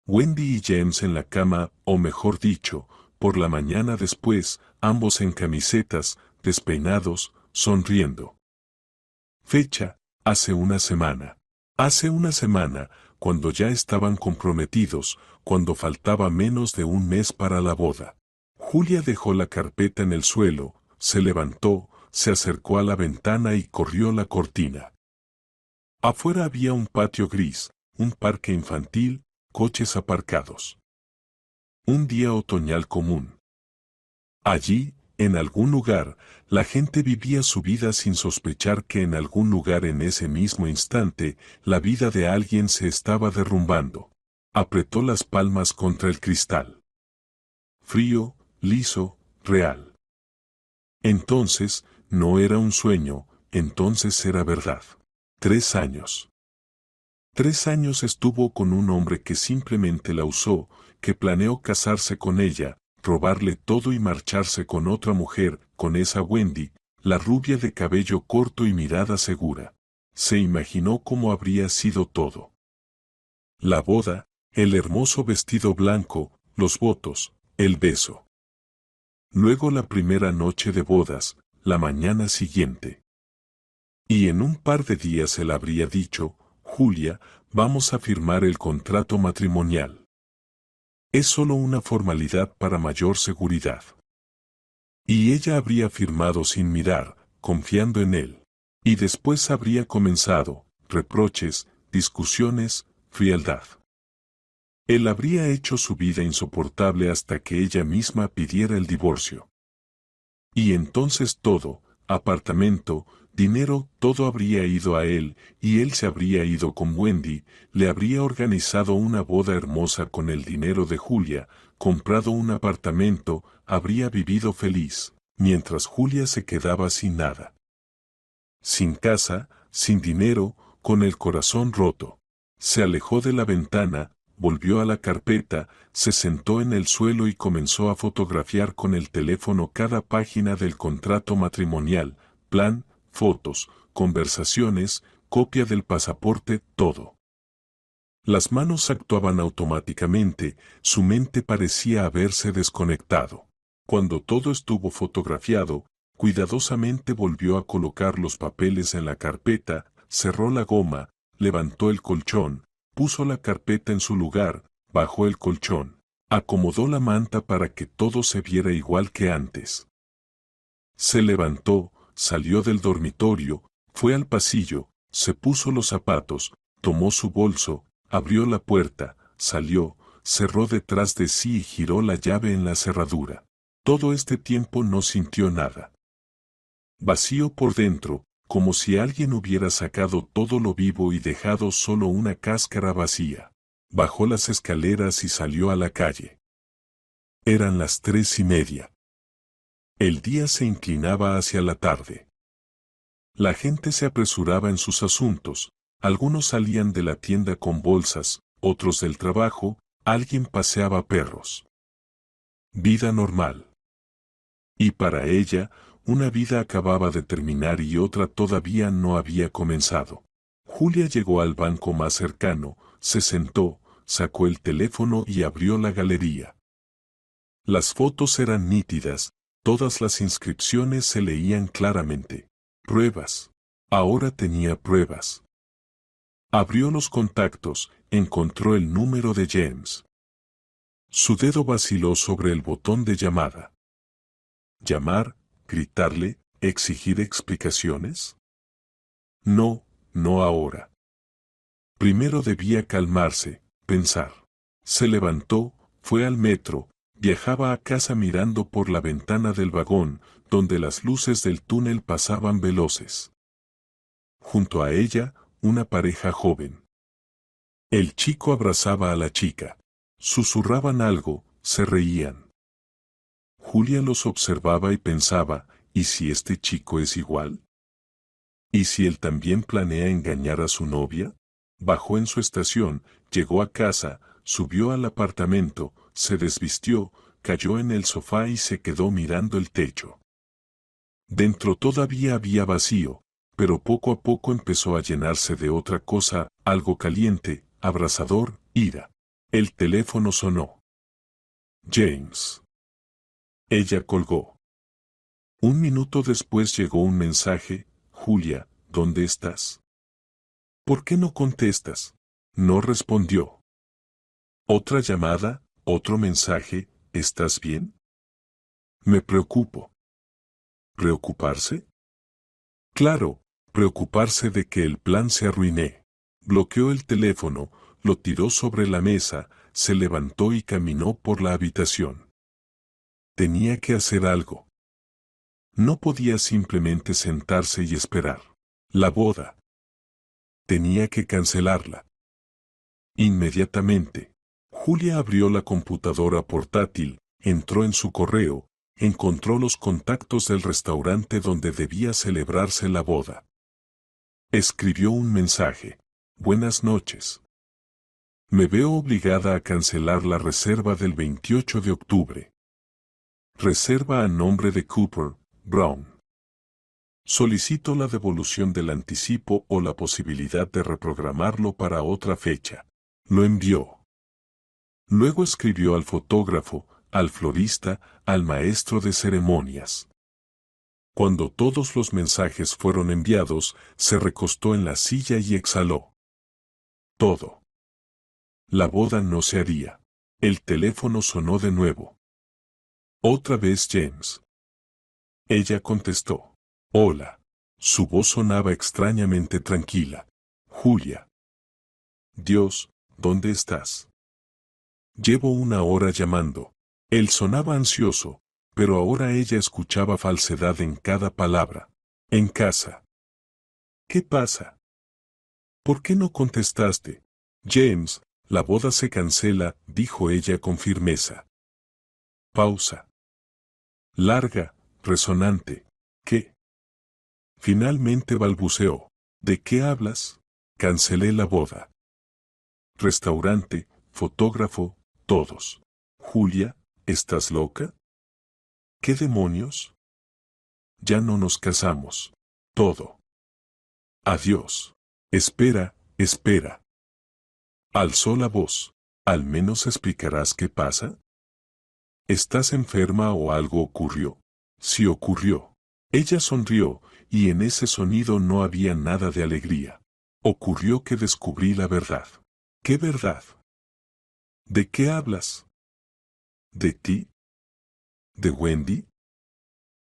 [SPEAKER 1] Wendy y James en la cama, o mejor dicho, por la mañana después, ambos en camisetas, despeinados, sonriendo. Fecha, hace una semana. Hace una semana, cuando ya estaban comprometidos, cuando faltaba menos de un mes para la boda. Julia dejó la carpeta en el suelo, se levantó, se acercó a la ventana y corrió la cortina. Afuera había un patio gris, un parque infantil, coches aparcados. Un día otoñal común. Allí, en algún lugar, la gente vivía su vida sin sospechar que en algún lugar en ese mismo instante, la vida de alguien se estaba derrumbando. Apretó las palmas contra el cristal. Frío, liso, real. Entonces, no era un sueño, entonces era verdad. 3 años. 3 años estuvo con un hombre que simplemente la usó, que planeó casarse con ella, robarle todo y marcharse con otra mujer, con esa Wendy, la rubia de cabello corto y mirada segura. Se imaginó cómo habría sido todo. La boda, el hermoso vestido blanco, los votos, el beso. Luego la primera noche de bodas, la mañana siguiente. Y en un par de días él habría dicho, Julia, vamos a firmar el contrato matrimonial. Es solo una formalidad para mayor seguridad. Y ella habría firmado sin mirar, confiando en él. Y después habría comenzado, reproches, discusiones, frialdad. Él habría hecho su vida insoportable hasta que ella misma pidiera el divorcio. Y entonces todo, apartamento, dinero, todo habría ido a él, y él se habría ido con Wendy, le habría organizado una boda hermosa con el dinero de Julia, comprado un apartamento, habría vivido feliz, mientras Julia se quedaba sin nada. Sin casa, sin dinero, con el corazón roto. Se alejó de la ventana, volvió a la carpeta, se sentó en el suelo y comenzó a fotografiar con el teléfono cada página del contrato matrimonial, plan, fotos, conversaciones, copia del pasaporte, todo. Las manos actuaban automáticamente, su mente parecía haberse desconectado. Cuando todo estuvo fotografiado, cuidadosamente volvió a colocar los papeles en la carpeta, cerró la goma, levantó el colchón, puso la carpeta en su lugar, bajó el colchón, acomodó la manta para que todo se viera igual que antes. Se levantó, salió del dormitorio, fue al pasillo, se puso los zapatos, tomó su bolso, abrió la puerta, salió, cerró detrás de sí y giró la llave en la cerradura. Todo este tiempo no sintió nada. Vacío por dentro, como si alguien hubiera sacado todo lo vivo y dejado solo una cáscara vacía. Bajó las escaleras y salió a la calle. Eran las 3:30. El día se inclinaba hacia la tarde. La gente se apresuraba en sus asuntos, algunos salían de la tienda con bolsas, otros del trabajo, alguien paseaba perros. Vida normal. Y para ella, una vida acababa de terminar y otra todavía no había comenzado. Julia llegó al banco más cercano, se sentó, sacó el teléfono y abrió la galería. Las fotos eran nítidas, todas las inscripciones se leían claramente. Pruebas. Ahora tenía pruebas. Abrió los contactos, encontró el número de James. Su dedo vaciló sobre el botón de llamada. ¿Llamar, gritarle, exigir explicaciones? No, no ahora. Primero debía calmarse, pensar. Se levantó, fue al metro, viajaba a casa mirando por la ventana del vagón, donde las luces del túnel pasaban veloces. Junto a ella, una pareja joven. El chico abrazaba a la chica. Susurraban algo, se reían. Julia los observaba y pensaba, ¿y si este chico es igual? ¿Y si él también planea engañar a su novia? Bajó en su estación, llegó a casa, subió al apartamento, se desvistió, cayó en el sofá y se quedó mirando el techo. Dentro todavía había vacío, pero poco a poco empezó a llenarse de otra cosa, algo caliente, abrasador, ira. El teléfono sonó. James. Ella colgó. Un minuto después llegó un mensaje, Julia, ¿dónde estás? ¿Por qué no contestas? No respondió. Otra llamada, otro mensaje, ¿estás bien? Me preocupo. ¿Preocuparse? Claro, preocuparse de que el plan se arruine. Bloqueó el teléfono, lo tiró sobre la mesa, se levantó y caminó por la habitación. Tenía que hacer algo. No podía simplemente sentarse y esperar. La boda. Tenía que cancelarla. Inmediatamente. Julia abrió la computadora portátil, entró en su correo, encontró los contactos del restaurante donde debía celebrarse la boda. Escribió un mensaje. Buenas noches. Me veo obligada a cancelar la reserva del 28 de octubre. Reserva a nombre de Cooper, Brown. Solicito la devolución del anticipo o la posibilidad de reprogramarlo para otra fecha. Lo envió. Luego escribió al fotógrafo, al florista, al maestro de ceremonias. Cuando todos los mensajes fueron enviados, se recostó en la silla y exhaló. Todo. La boda no se haría. El teléfono sonó de nuevo. Otra vez James. Ella contestó. Hola. Su voz sonaba extrañamente tranquila. Julia. Dios, ¿dónde estás? Llevo una hora llamando. Él sonaba ansioso, pero ahora ella escuchaba falsedad en cada palabra. En casa. ¿Qué pasa? ¿Por qué no contestaste? James, la boda se cancela, dijo ella con firmeza. Pausa. Larga, resonante. ¿Qué? Finalmente balbuceó. ¿De qué hablas? Cancelé la boda. Restaurante, fotógrafo, todos. Julia, ¿estás loca? ¿Qué demonios? Ya no nos casamos. Todo. Adiós. Espera, espera. Alzó la voz. ¿Al menos explicarás qué pasa? ¿Estás enferma o algo ocurrió? Sí ocurrió. Ella sonrió, y en ese sonido no había nada de alegría. Ocurrió que descubrí la verdad. ¿Qué verdad? ¿De qué hablas? ¿De ti? ¿De Wendy?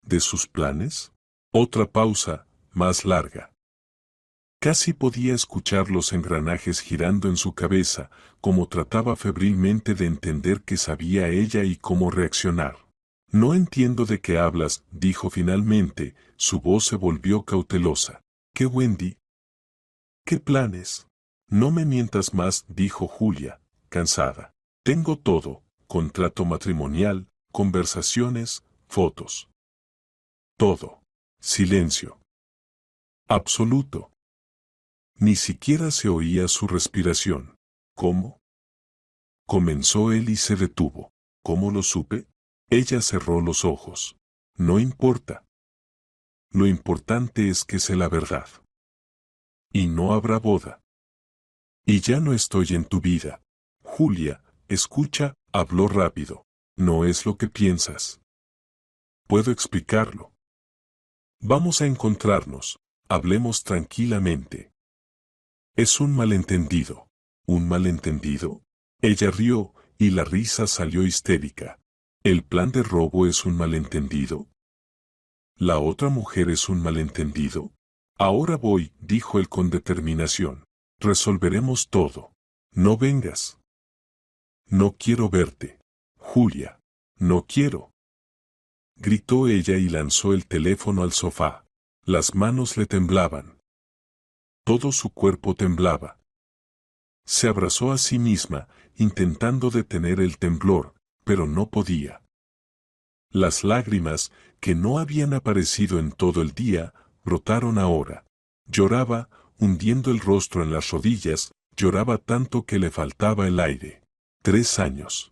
[SPEAKER 1] ¿De sus planes? Otra pausa, más larga. Casi podía escuchar los engranajes girando en su cabeza, como trataba febrilmente de entender qué sabía ella y cómo reaccionar. No entiendo de qué hablas, dijo finalmente, su voz se volvió cautelosa. ¿Qué Wendy? ¿Qué planes? No me mientas más, dijo Julia, cansada. Tengo todo, contrato matrimonial, conversaciones, fotos. Todo. Silencio. Absoluto. Ni siquiera se oía su respiración. ¿Cómo? Comenzó él y se detuvo. ¿Cómo lo supe? Ella cerró los ojos. No importa. Lo importante es que sé la verdad. Y no habrá boda. Y ya no estoy en tu vida. Julia, escucha, habló rápido. No es lo que piensas. Puedo explicarlo. Vamos a encontrarnos. Hablemos tranquilamente. Es un malentendido. ¿Un malentendido? Ella rió, y la risa salió histérica. ¿El plan de robo es un malentendido? ¿La otra mujer es un malentendido? Ahora voy, dijo él con determinación. Resolveremos todo. No vengas. No quiero verte. Julia. No quiero. Gritó ella y lanzó el teléfono al sofá. Las manos le temblaban. Todo su cuerpo temblaba. Se abrazó a sí misma, intentando detener el temblor, pero no podía. Las lágrimas, que no habían aparecido en todo el día, brotaron ahora. Lloraba, hundiendo el rostro en las rodillas, lloraba tanto que le faltaba el aire. 3 años.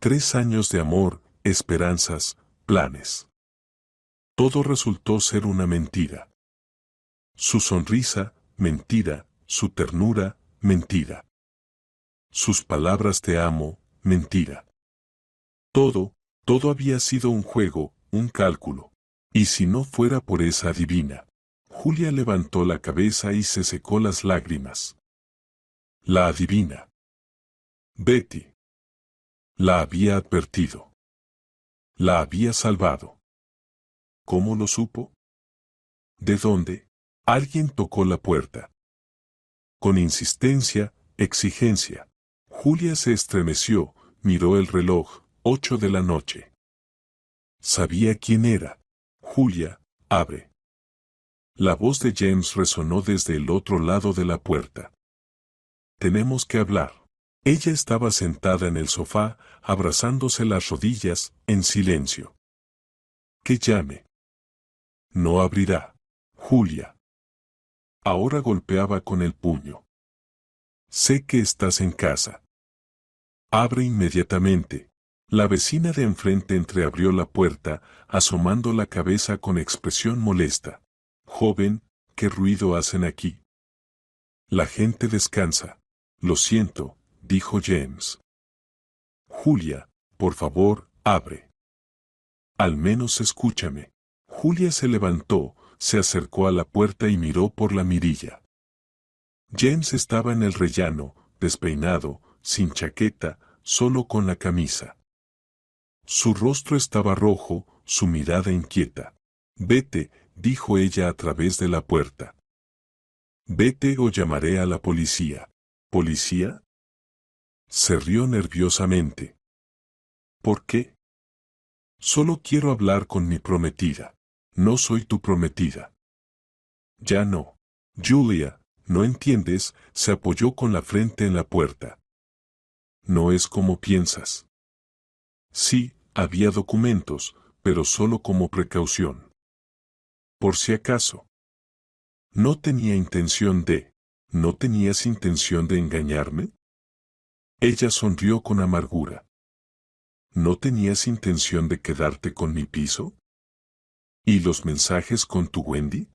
[SPEAKER 1] 3 años de amor, esperanzas, planes. Todo resultó ser una mentira. Su sonrisa, mentira, su ternura, mentira. Sus palabras te amo, mentira. Todo, todo había sido un juego, un cálculo. Y si no fuera por esa adivina. Julia levantó la cabeza y se secó las lágrimas. La adivina. Betty. La había advertido. La había salvado. ¿Cómo lo supo? ¿De dónde? Alguien tocó la puerta. Con insistencia, exigencia. Julia se estremeció, miró el reloj, 8 de la noche. Sabía quién era. Julia, abre. La voz de James resonó desde el otro lado de la puerta. Tenemos que hablar. Ella estaba sentada en el sofá, abrazándose las rodillas, en silencio. Que llame. No abrirá. Julia. Ahora golpeaba con el puño. Sé que estás en casa. Abre inmediatamente. La vecina de enfrente entreabrió la puerta, asomando la cabeza con expresión molesta. Joven, ¿qué ruido hacen aquí? La gente descansa. Lo siento, dijo James. Julia, por favor, abre. Al menos escúchame. Julia se levantó, se acercó a la puerta y miró por la mirilla. James estaba en el rellano, despeinado, sin chaqueta, solo con la camisa. Su rostro estaba rojo, su mirada inquieta. Vete, dijo ella a través de la puerta. Vete o llamaré a la policía. ¿Policía? Se rió nerviosamente. ¿Por qué? Solo quiero hablar con mi prometida. No soy tu prometida. Ya no. Julia, no entiendes, se apoyó con la frente en la puerta. No es como piensas. Sí, había documentos, pero solo como precaución. Por si acaso. No tenía intención de... ¿No tenías intención de engañarme? Ella sonrió con amargura. ¿No tenías intención de quedarte con mi piso? ¿Y los mensajes con tu Wendy?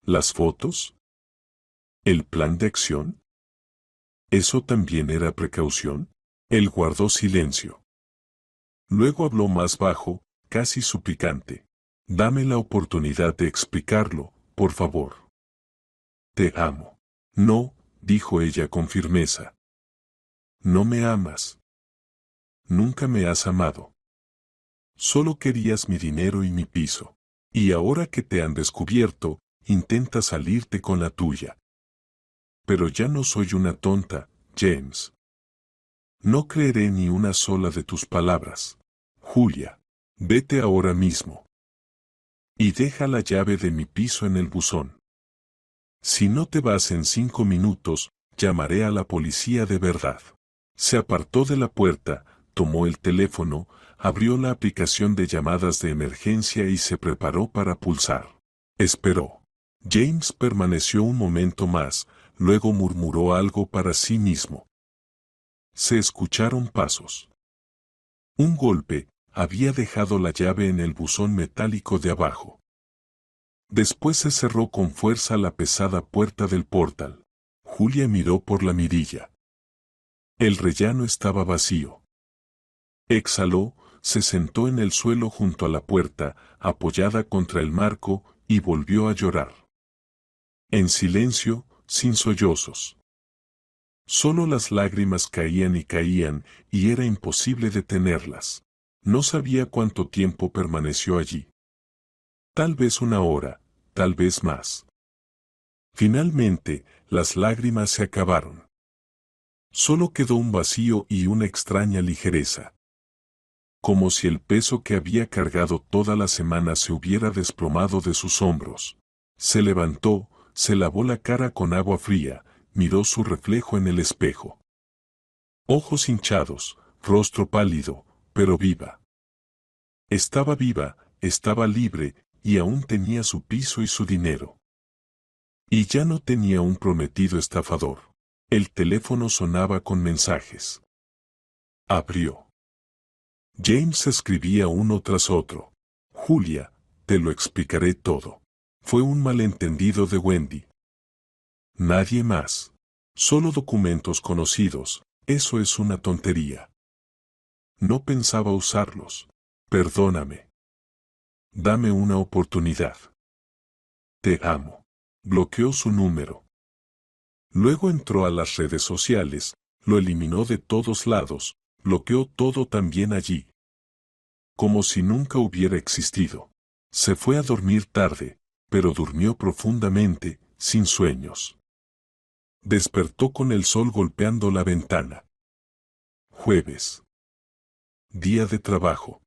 [SPEAKER 1] ¿Las fotos? ¿El plan de acción? ¿Eso también era precaución? Él guardó silencio. Luego habló más bajo, casi suplicante. Dame la oportunidad de explicarlo, por favor. Te amo. No, dijo ella con firmeza. No me amas. Nunca me has amado. Solo querías mi dinero y mi piso. Y ahora que te han descubierto, intentas salirte con la tuya. Pero ya no soy una tonta, James. No creeré ni una sola de tus palabras. Julia, vete ahora mismo. Y deja la llave de mi piso en el buzón. Si no te vas en 5 minutos, llamaré a la policía de verdad. Se apartó de la puerta, tomó el teléfono, abrió la aplicación de llamadas de emergencia y se preparó para pulsar. Esperó. James permaneció un momento más, luego murmuró algo para sí mismo. Se escucharon pasos. Un golpe había dejado la llave en el buzón metálico de abajo. Después se cerró con fuerza la pesada puerta del portal. Julia miró por la mirilla. El rellano estaba vacío. Exhaló, se sentó en el suelo junto a la puerta, apoyada contra el marco, y volvió a llorar. En silencio, sin sollozos. Solo las lágrimas caían y era imposible detenerlas. No sabía cuánto tiempo permaneció allí. Tal vez 1 hora, tal vez más. Finalmente, las lágrimas se acabaron. Solo quedó un vacío y una extraña ligereza. Como si el peso que había cargado toda la semana se hubiera desplomado de sus hombros. Se levantó, se lavó la cara con agua fría, miró su reflejo en el espejo. Ojos hinchados, rostro pálido, pero viva. Estaba viva, estaba libre, y aún tenía su piso y su dinero. Y ya no tenía un prometido estafador. El teléfono sonaba con mensajes. Abrió. James escribía uno tras otro. Julia, te lo explicaré todo. Fue un malentendido de Wendy. Nadie más. Solo documentos conocidos, eso es una tontería. No pensaba usarlos. Perdóname. Dame una oportunidad. Te amo. Bloqueó su número. Luego entró a las redes sociales, lo eliminó de todos lados, bloqueó todo también allí. Como si nunca hubiera existido. Se fue a dormir tarde, pero durmió profundamente, sin sueños. Despertó con el sol golpeando la ventana. Jueves. Día de trabajo.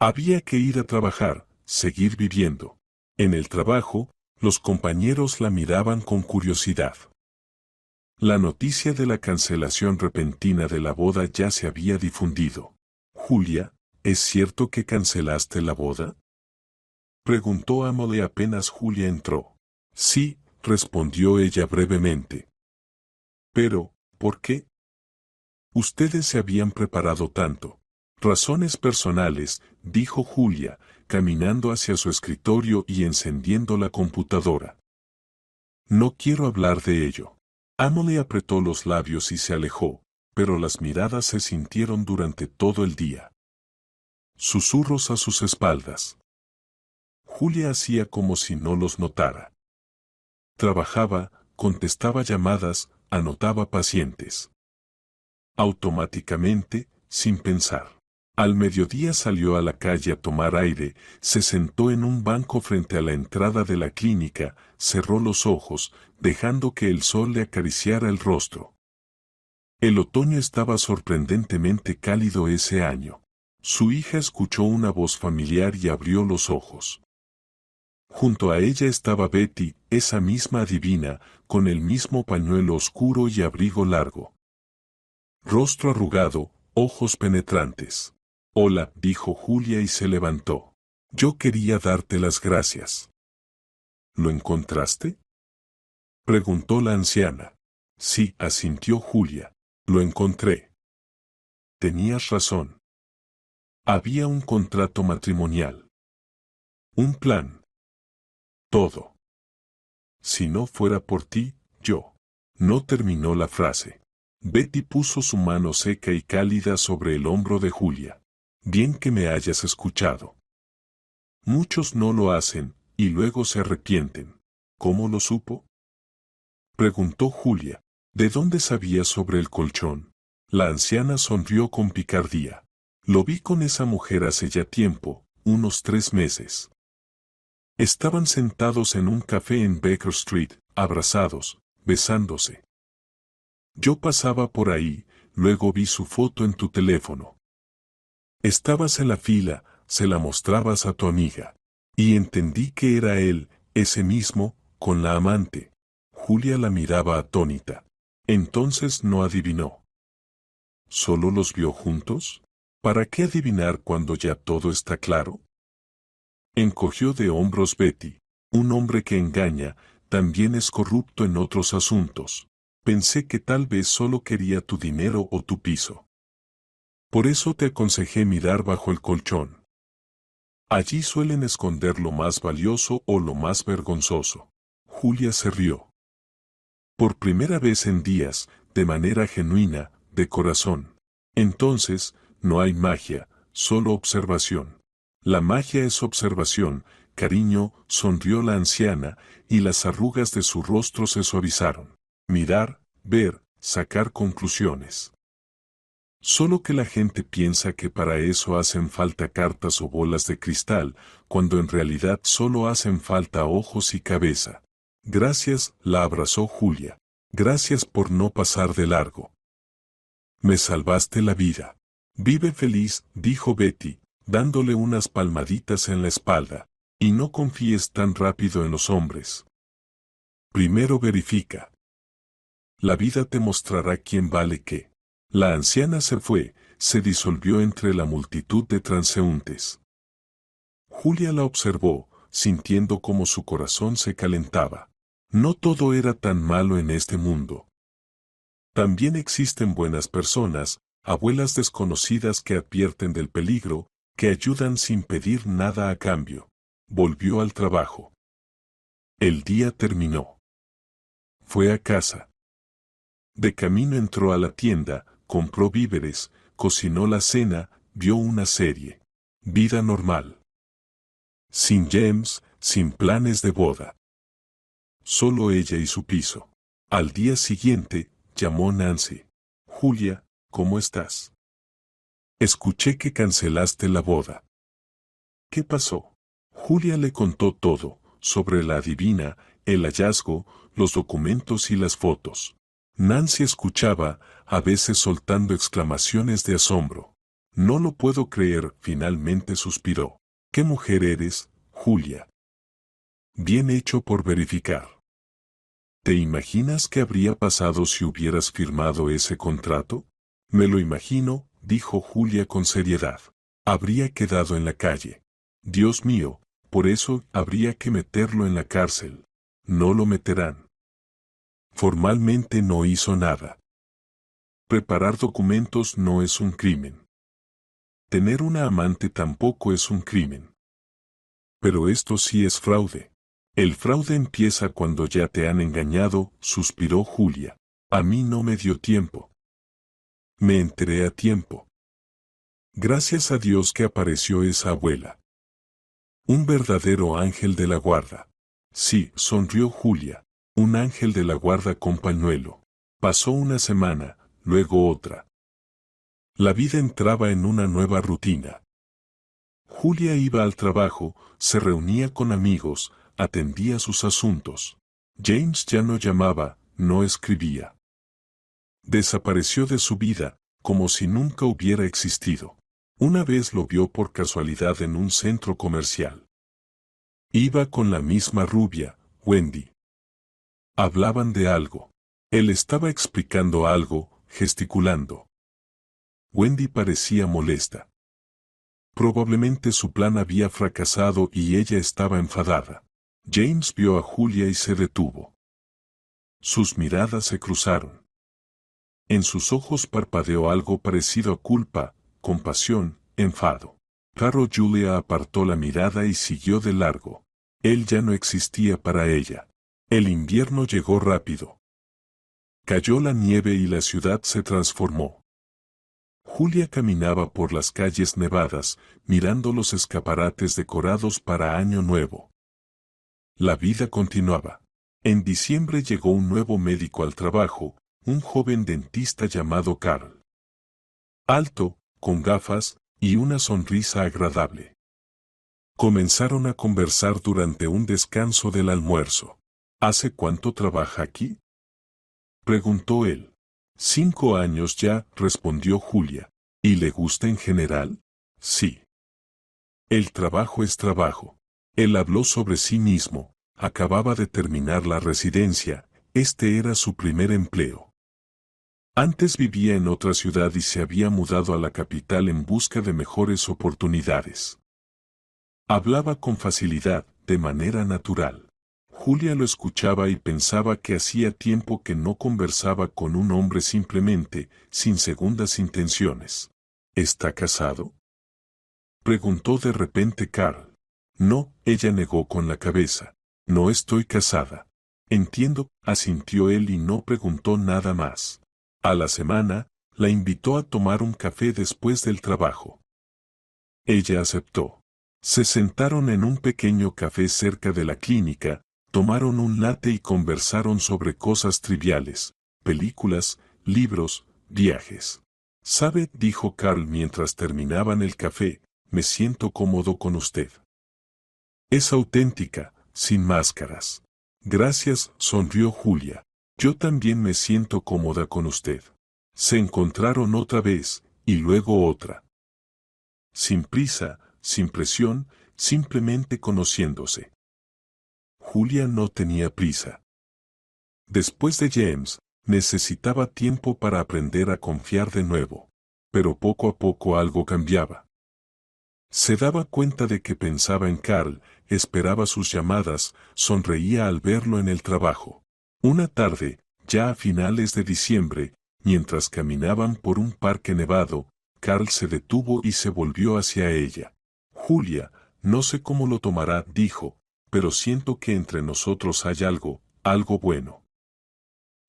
[SPEAKER 1] Había que ir a trabajar, seguir viviendo. En el trabajo, los compañeros la miraban con curiosidad. La noticia de la cancelación repentina de la boda ya se había difundido. Julia, ¿es cierto que cancelaste la boda? Preguntó Emily apenas Julia entró. Sí, respondió ella brevemente. Pero, ¿por qué? Ustedes se habían preparado tanto. Razones personales, dijo Julia, caminando hacia su escritorio y encendiendo la computadora. No quiero hablar de ello. Emily apretó los labios y se alejó, pero las miradas se sintieron durante todo el día. Susurros a sus espaldas. Julia hacía como si no los notara. Trabajaba, contestaba llamadas, anotaba pacientes. Automáticamente, sin pensar. Al mediodía salió a la calle a tomar aire, se sentó en un banco frente a la entrada de la clínica, cerró los ojos, dejando que el sol le acariciara el rostro. El otoño estaba sorprendentemente cálido ese año. Su hija escuchó una voz familiar y abrió los ojos. Junto a ella estaba Betty, esa misma adivina, con el mismo pañuelo oscuro y abrigo largo. Rostro arrugado, ojos penetrantes. Hola, dijo Julia y se levantó. Yo quería darte las gracias. ¿Lo encontraste? Preguntó la anciana. Sí, asintió Julia. Lo encontré. Tenías razón. Había un contrato matrimonial. Un plan. Todo. Si no fuera por ti, yo. No terminó la frase. Betty puso su mano seca y cálida sobre el hombro de Julia. Bien que me hayas escuchado. Muchos no lo hacen, y luego se arrepienten. ¿Cómo lo supo? Preguntó Julia. ¿De dónde sabía sobre el colchón? La anciana sonrió con picardía. Lo vi con esa mujer hace ya tiempo, unos 3 meses. Estaban sentados en un café en Baker Street, abrazados, besándose. Yo pasaba por ahí, luego vi su foto en tu teléfono. Estabas en la fila, se la mostrabas a tu amiga. Y entendí que era él, ese mismo, con la amante. Julia la miraba atónita. Entonces no adivinó. ¿Solo los vio juntos? ¿Para qué adivinar cuando ya todo está claro? Encogió de hombros Betty. Un hombre que engaña, también es corrupto en otros asuntos. Pensé que tal vez solo quería tu dinero o tu piso. Por eso te aconsejé mirar bajo el colchón. Allí suelen esconder lo más valioso o lo más vergonzoso. Julia se rió. Por primera vez en días, de manera genuina, de corazón. Entonces, no hay magia, solo observación. La magia es observación, cariño, sonrió la anciana, y las arrugas de su rostro se suavizaron. Mirar, ver, sacar conclusiones. Solo que la gente piensa que para eso hacen falta cartas o bolas de cristal, cuando en realidad solo hacen falta ojos y cabeza. Gracias, la abrazó Julia. Gracias por no pasar de largo. Me salvaste la vida. Vive feliz, dijo Betty, dándole unas palmaditas en la espalda. Y no confíes tan rápido en los hombres. Primero verifica. La vida te mostrará quién vale qué. La anciana se fue, se disolvió entre la multitud de transeúntes. Julia la observó, sintiendo como su corazón se calentaba. No todo era tan malo en este mundo. También existen buenas personas, abuelas desconocidas que advierten del peligro, que ayudan sin pedir nada a cambio. Volvió al trabajo. El día terminó. Fue a casa. De camino entró a la tienda, compró víveres, cocinó la cena, vio una serie. Vida normal. Sin James, sin planes de boda. Solo ella y su piso. Al día siguiente, llamó Nancy. Julia, ¿cómo estás? Escuché que cancelaste la boda. ¿Qué pasó? Julia le contó todo, sobre la adivina, el hallazgo, los documentos y las fotos. Nancy escuchaba, a veces soltando exclamaciones de asombro. No lo puedo creer, finalmente suspiró. ¿Qué mujer eres, Julia? Bien hecho por verificar. ¿Te imaginas qué habría pasado si hubieras firmado ese contrato? Me lo imagino, dijo Julia con seriedad. Habría quedado en la calle. Dios mío, por eso habría que meterlo en la cárcel. No lo meterán. Formalmente no hizo nada. Preparar documentos no es un crimen. Tener una amante tampoco es un crimen. Pero esto sí es fraude. El fraude empieza cuando ya te han engañado, suspiró Julia. A mí no me dio tiempo. Me enteré a tiempo. Gracias a Dios que apareció esa abuela. Un verdadero ángel de la guarda. Sí, sonrió Julia. Un ángel de la guarda con pañuelo. Pasó una semana, luego otra. La vida entraba en una nueva rutina. Julia iba al trabajo, se reunía con amigos, atendía sus asuntos. James ya no llamaba, no escribía. Desapareció de su vida, como si nunca hubiera existido. Una vez lo vio por casualidad en un centro comercial. Iba con la misma rubia, Wendy. Hablaban de algo. Él estaba explicando algo, gesticulando. Wendy parecía molesta. Probablemente su plan había fracasado y ella estaba enfadada. James vio a Julia y se detuvo. Sus miradas se cruzaron. En sus ojos parpadeó algo parecido a culpa, compasión, enfado. Pero Julia apartó la mirada y siguió de largo. Él ya no existía para ella. El invierno llegó rápido. Cayó la nieve y la ciudad se transformó. Julia caminaba por las calles nevadas, mirando los escaparates decorados para Año Nuevo. La vida continuaba. En diciembre llegó un nuevo médico al trabajo, un joven dentista llamado Carl. Alto, con gafas, y una sonrisa agradable. Comenzaron a conversar durante un descanso del almuerzo. ¿Hace cuánto trabaja aquí?, preguntó él. 5 años ya, respondió Julia. ¿Y le gusta en general? Sí. El trabajo es trabajo. Él habló sobre sí mismo. Acababa de terminar la residencia. Este era su primer empleo. Antes vivía en otra ciudad y se había mudado a la capital en busca de mejores oportunidades. Hablaba con facilidad, de manera natural. Julia lo escuchaba y pensaba que hacía tiempo que no conversaba con un hombre simplemente, sin segundas intenciones. ¿Está casado?, preguntó de repente Carl. No, ella negó con la cabeza. No estoy casada. Entiendo, asintió él y no preguntó nada más. A la semana, la invitó a tomar un café después del trabajo. Ella aceptó. Se sentaron en un pequeño café cerca de la clínica, tomaron un latte y conversaron sobre cosas triviales, películas, libros, viajes. ¿Sabe?, dijo Carl mientras terminaban el café, me siento cómodo con usted. Es auténtica, sin máscaras. Gracias, sonrió Julia. Yo también me siento cómoda con usted. Se encontraron otra vez, y luego otra. Sin prisa, sin presión, simplemente conociéndose. Julia no tenía prisa. Después de James, necesitaba tiempo para aprender a confiar de nuevo. Pero poco a poco algo cambiaba. Se daba cuenta de que pensaba en Carl, esperaba sus llamadas, sonreía al verlo en el trabajo. Una tarde, ya a finales de diciembre, mientras caminaban por un parque nevado, Carl se detuvo y se volvió hacia ella. Julia, no sé cómo lo tomará, dijo, pero siento que entre nosotros hay algo, algo bueno.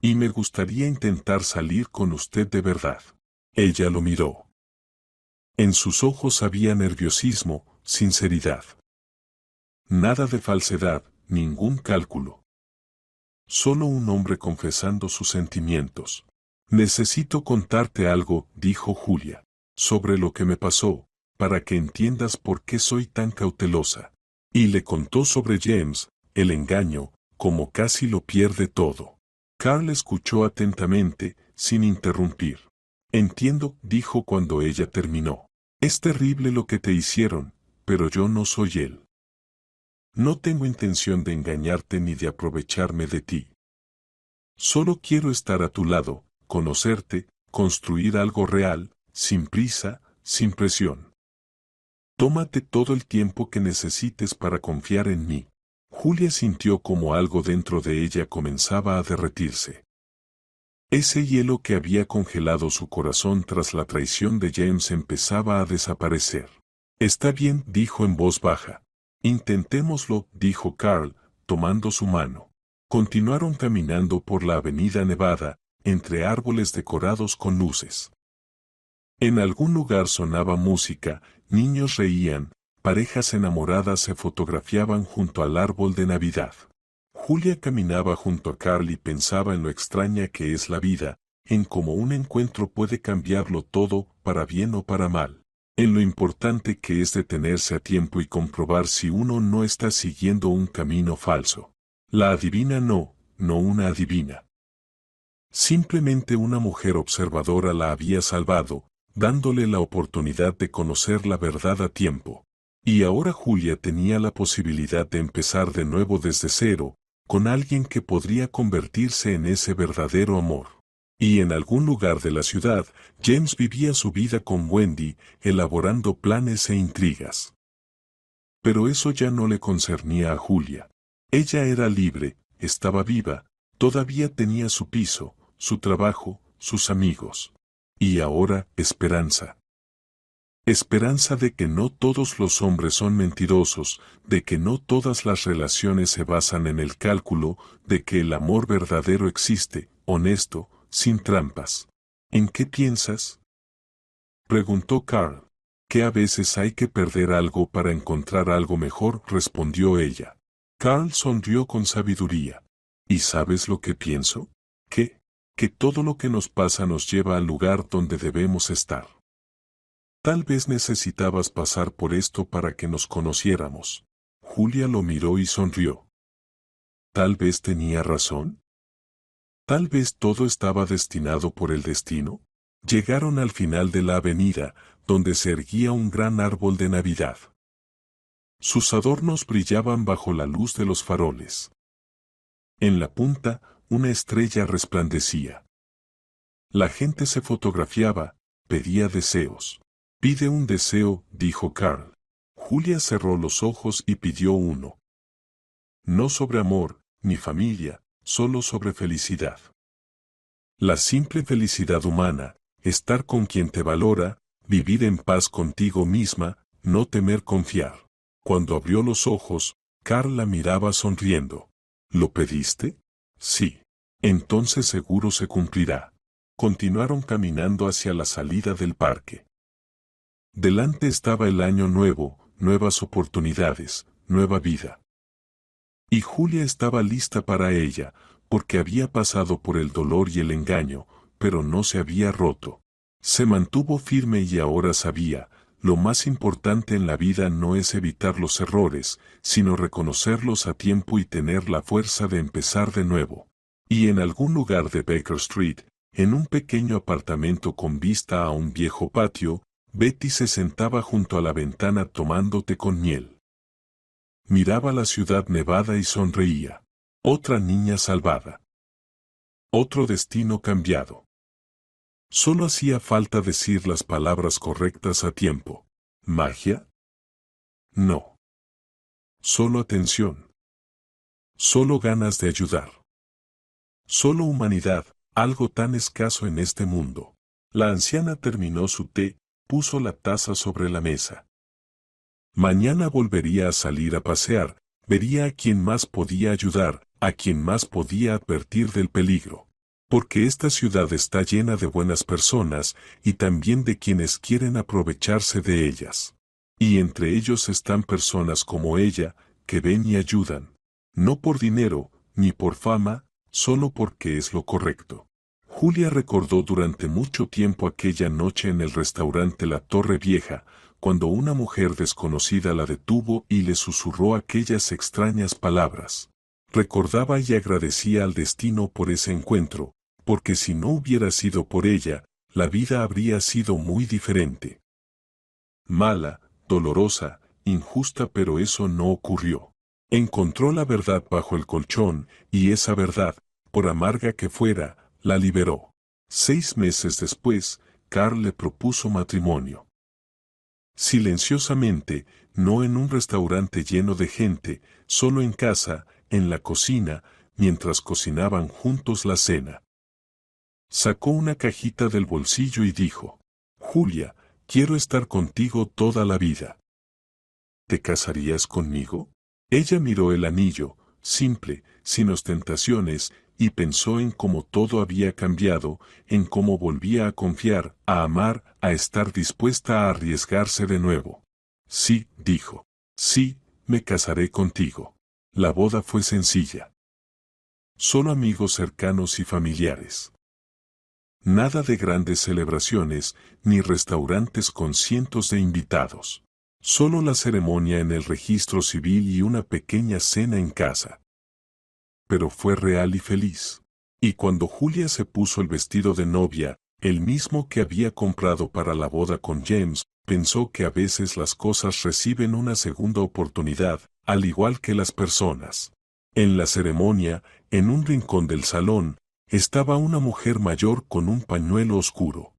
[SPEAKER 1] Y me gustaría intentar salir con usted de verdad. Ella lo miró. En sus ojos había nerviosismo, sinceridad. Nada de falsedad, ningún cálculo. Solo un hombre confesando sus sentimientos. Necesito contarte algo, dijo Julia, sobre lo que me pasó, para que entiendas por qué soy tan cautelosa. Y le contó sobre James, el engaño, como casi lo pierde todo. Carl escuchó atentamente, sin interrumpir. Entiendo, dijo cuando ella terminó. Es terrible lo que te hicieron, pero yo no soy él. No tengo intención de engañarte ni de aprovecharme de ti. Solo quiero estar a tu lado, conocerte, construir algo real, sin prisa, sin presión. Tómate todo el tiempo que necesites para confiar en mí. Julia sintió como algo dentro de ella comenzaba a derretirse. Ese hielo que había congelado su corazón tras la traición de James empezaba a desaparecer. Está bien, dijo en voz baja. Intentémoslo, dijo Carl, tomando su mano. Continuaron caminando por la avenida Nevada, entre árboles decorados con luces. En algún lugar sonaba música, niños reían, parejas enamoradas se fotografiaban junto al árbol de Navidad. Julia caminaba junto a Carl y pensaba en lo extraña que es la vida, en cómo un encuentro puede cambiarlo todo, para bien o para mal. En lo importante que es detenerse a tiempo y comprobar si uno no está siguiendo un camino falso. La adivina no una adivina. Simplemente una mujer observadora la había salvado, dándole la oportunidad de conocer la verdad a tiempo. Y ahora Julia tenía la posibilidad de empezar de nuevo desde cero, con alguien que podría convertirse en ese verdadero amor. Y en algún lugar de la ciudad, James vivía su vida con Wendy, elaborando planes e intrigas. Pero eso ya no le concernía a Julia. Ella era libre, estaba viva, todavía tenía su piso, su trabajo, sus amigos. Y ahora, esperanza. Esperanza de que no todos los hombres son mentirosos, de que no todas las relaciones se basan en el cálculo, de que el amor verdadero existe, honesto, sin trampas. ¿En qué piensas?, preguntó Carl. Que a veces hay que perder algo para encontrar algo mejor, respondió ella. Carl sonrió con sabiduría. ¿Y sabes lo que pienso? Que todo lo que nos pasa nos lleva al lugar donde debemos estar. Tal vez necesitabas pasar por esto para que nos conociéramos. Julia lo miró y sonrió. Tal vez tenía razón. Tal vez todo estaba destinado por el destino. Llegaron al final de la avenida, donde se erguía un gran árbol de Navidad. Sus adornos brillaban bajo la luz de los faroles. En la punta, una estrella resplandecía. La gente se fotografiaba, pedía deseos. Pide un deseo, dijo Carl. Julia cerró los ojos y pidió uno. No sobre amor, ni familia, solo sobre felicidad. La simple felicidad humana, estar con quien te valora, vivir en paz contigo misma, no temer confiar. Cuando abrió los ojos, Carl la miraba sonriendo. ¿Lo pediste? Sí. Entonces seguro se cumplirá. Continuaron caminando hacia la salida del parque. Delante estaba el año nuevo, nuevas oportunidades, nueva vida. Y Julia estaba lista para ella, porque había pasado por el dolor y el engaño, pero no se había roto. Se mantuvo firme y ahora sabía, lo más importante en la vida no es evitar los errores, sino reconocerlos a tiempo y tener la fuerza de empezar de nuevo. Y en algún lugar de Baker Street, en un pequeño apartamento con vista a un viejo patio, Betty se sentaba junto a la ventana tomando té con miel. Miraba la ciudad nevada y sonreía. Otra niña salvada. Otro destino cambiado. Solo hacía falta decir las palabras correctas a tiempo. ¿Magia? No. Solo atención. Solo ganas de ayudar. Solo humanidad, algo tan escaso en este mundo. La anciana terminó su té, puso la taza sobre la mesa. Mañana volvería a salir a pasear, vería a quien más podía ayudar, a quien más podía advertir del peligro. Porque esta ciudad está llena de buenas personas y también de quienes quieren aprovecharse de ellas. Y entre ellos están personas como ella, que ven y ayudan. No por dinero, ni por fama, solo porque es lo correcto. Julia recordó durante mucho tiempo aquella noche en el restaurante La Torre Vieja, cuando una mujer desconocida la detuvo y le susurró aquellas extrañas palabras. Recordaba y agradecía al destino por ese encuentro, porque si no hubiera sido por ella, la vida habría sido muy diferente. Mala, dolorosa, injusta, pero eso no ocurrió. Encontró la verdad bajo el colchón, y esa verdad, por amarga que fuera, la liberó. 6 meses después, Carl le propuso matrimonio. Silenciosamente, no en un restaurante lleno de gente, solo en casa, en la cocina, mientras cocinaban juntos la cena. Sacó una cajita del bolsillo y dijo: Julia, quiero estar contigo toda la vida. ¿Te casarías conmigo? Ella miró el anillo, simple, sin ostentaciones, y pensó en cómo todo había cambiado, en cómo volvía a confiar, a amar, a estar dispuesta a arriesgarse de nuevo. Sí, dijo. Sí, me casaré contigo. La boda fue sencilla. Solo amigos cercanos y familiares. Nada de grandes celebraciones, ni restaurantes con cientos de invitados. Solo la ceremonia en el registro civil y una pequeña cena en casa. Pero fue real y feliz. Y cuando Julia se puso el vestido de novia, el mismo que había comprado para la boda con James, pensó que a veces las cosas reciben una segunda oportunidad, al igual que las personas. En la ceremonia, en un rincón del salón, estaba una mujer mayor con un pañuelo oscuro.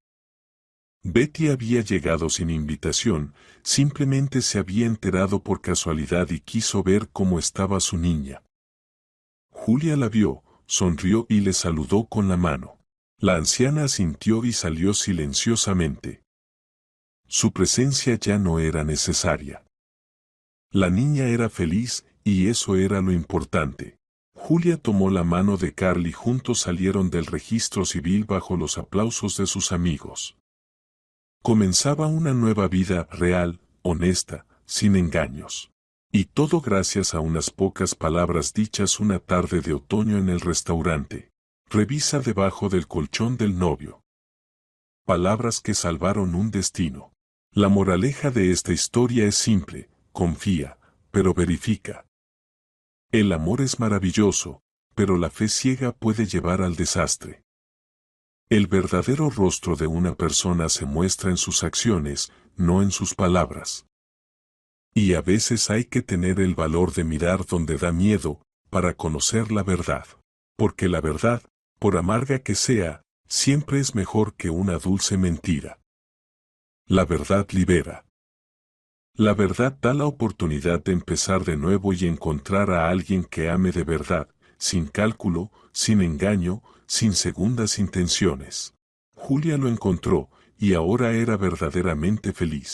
[SPEAKER 1] Betty había llegado sin invitación, simplemente se había enterado por casualidad y quiso ver cómo estaba su niña. Julia la vio, sonrió y le saludó con la mano. La anciana asintió y salió silenciosamente. Su presencia ya no era necesaria. La niña era feliz, y eso era lo importante. Julia tomó la mano de Carl y juntos salieron del registro civil bajo los aplausos de sus amigos. Comenzaba una nueva vida real, honesta, sin engaños. Y todo gracias a unas pocas palabras dichas una tarde de otoño en el restaurante. Revisa debajo del colchón del novio. Palabras que salvaron un destino. La moraleja de esta historia es simple: confía, pero verifica. El amor es maravilloso, pero la fe ciega puede llevar al desastre. El verdadero rostro de una persona se muestra en sus acciones, no en sus palabras. Y a veces hay que tener el valor de mirar donde da miedo, para conocer la verdad. Porque la verdad, por amarga que sea, siempre es mejor que una dulce mentira. La verdad libera. La verdad da la oportunidad de empezar de nuevo y encontrar a alguien que ame de verdad, sin cálculo, sin engaño, sin segundas intenciones. Julia lo encontró, y ahora era verdaderamente feliz.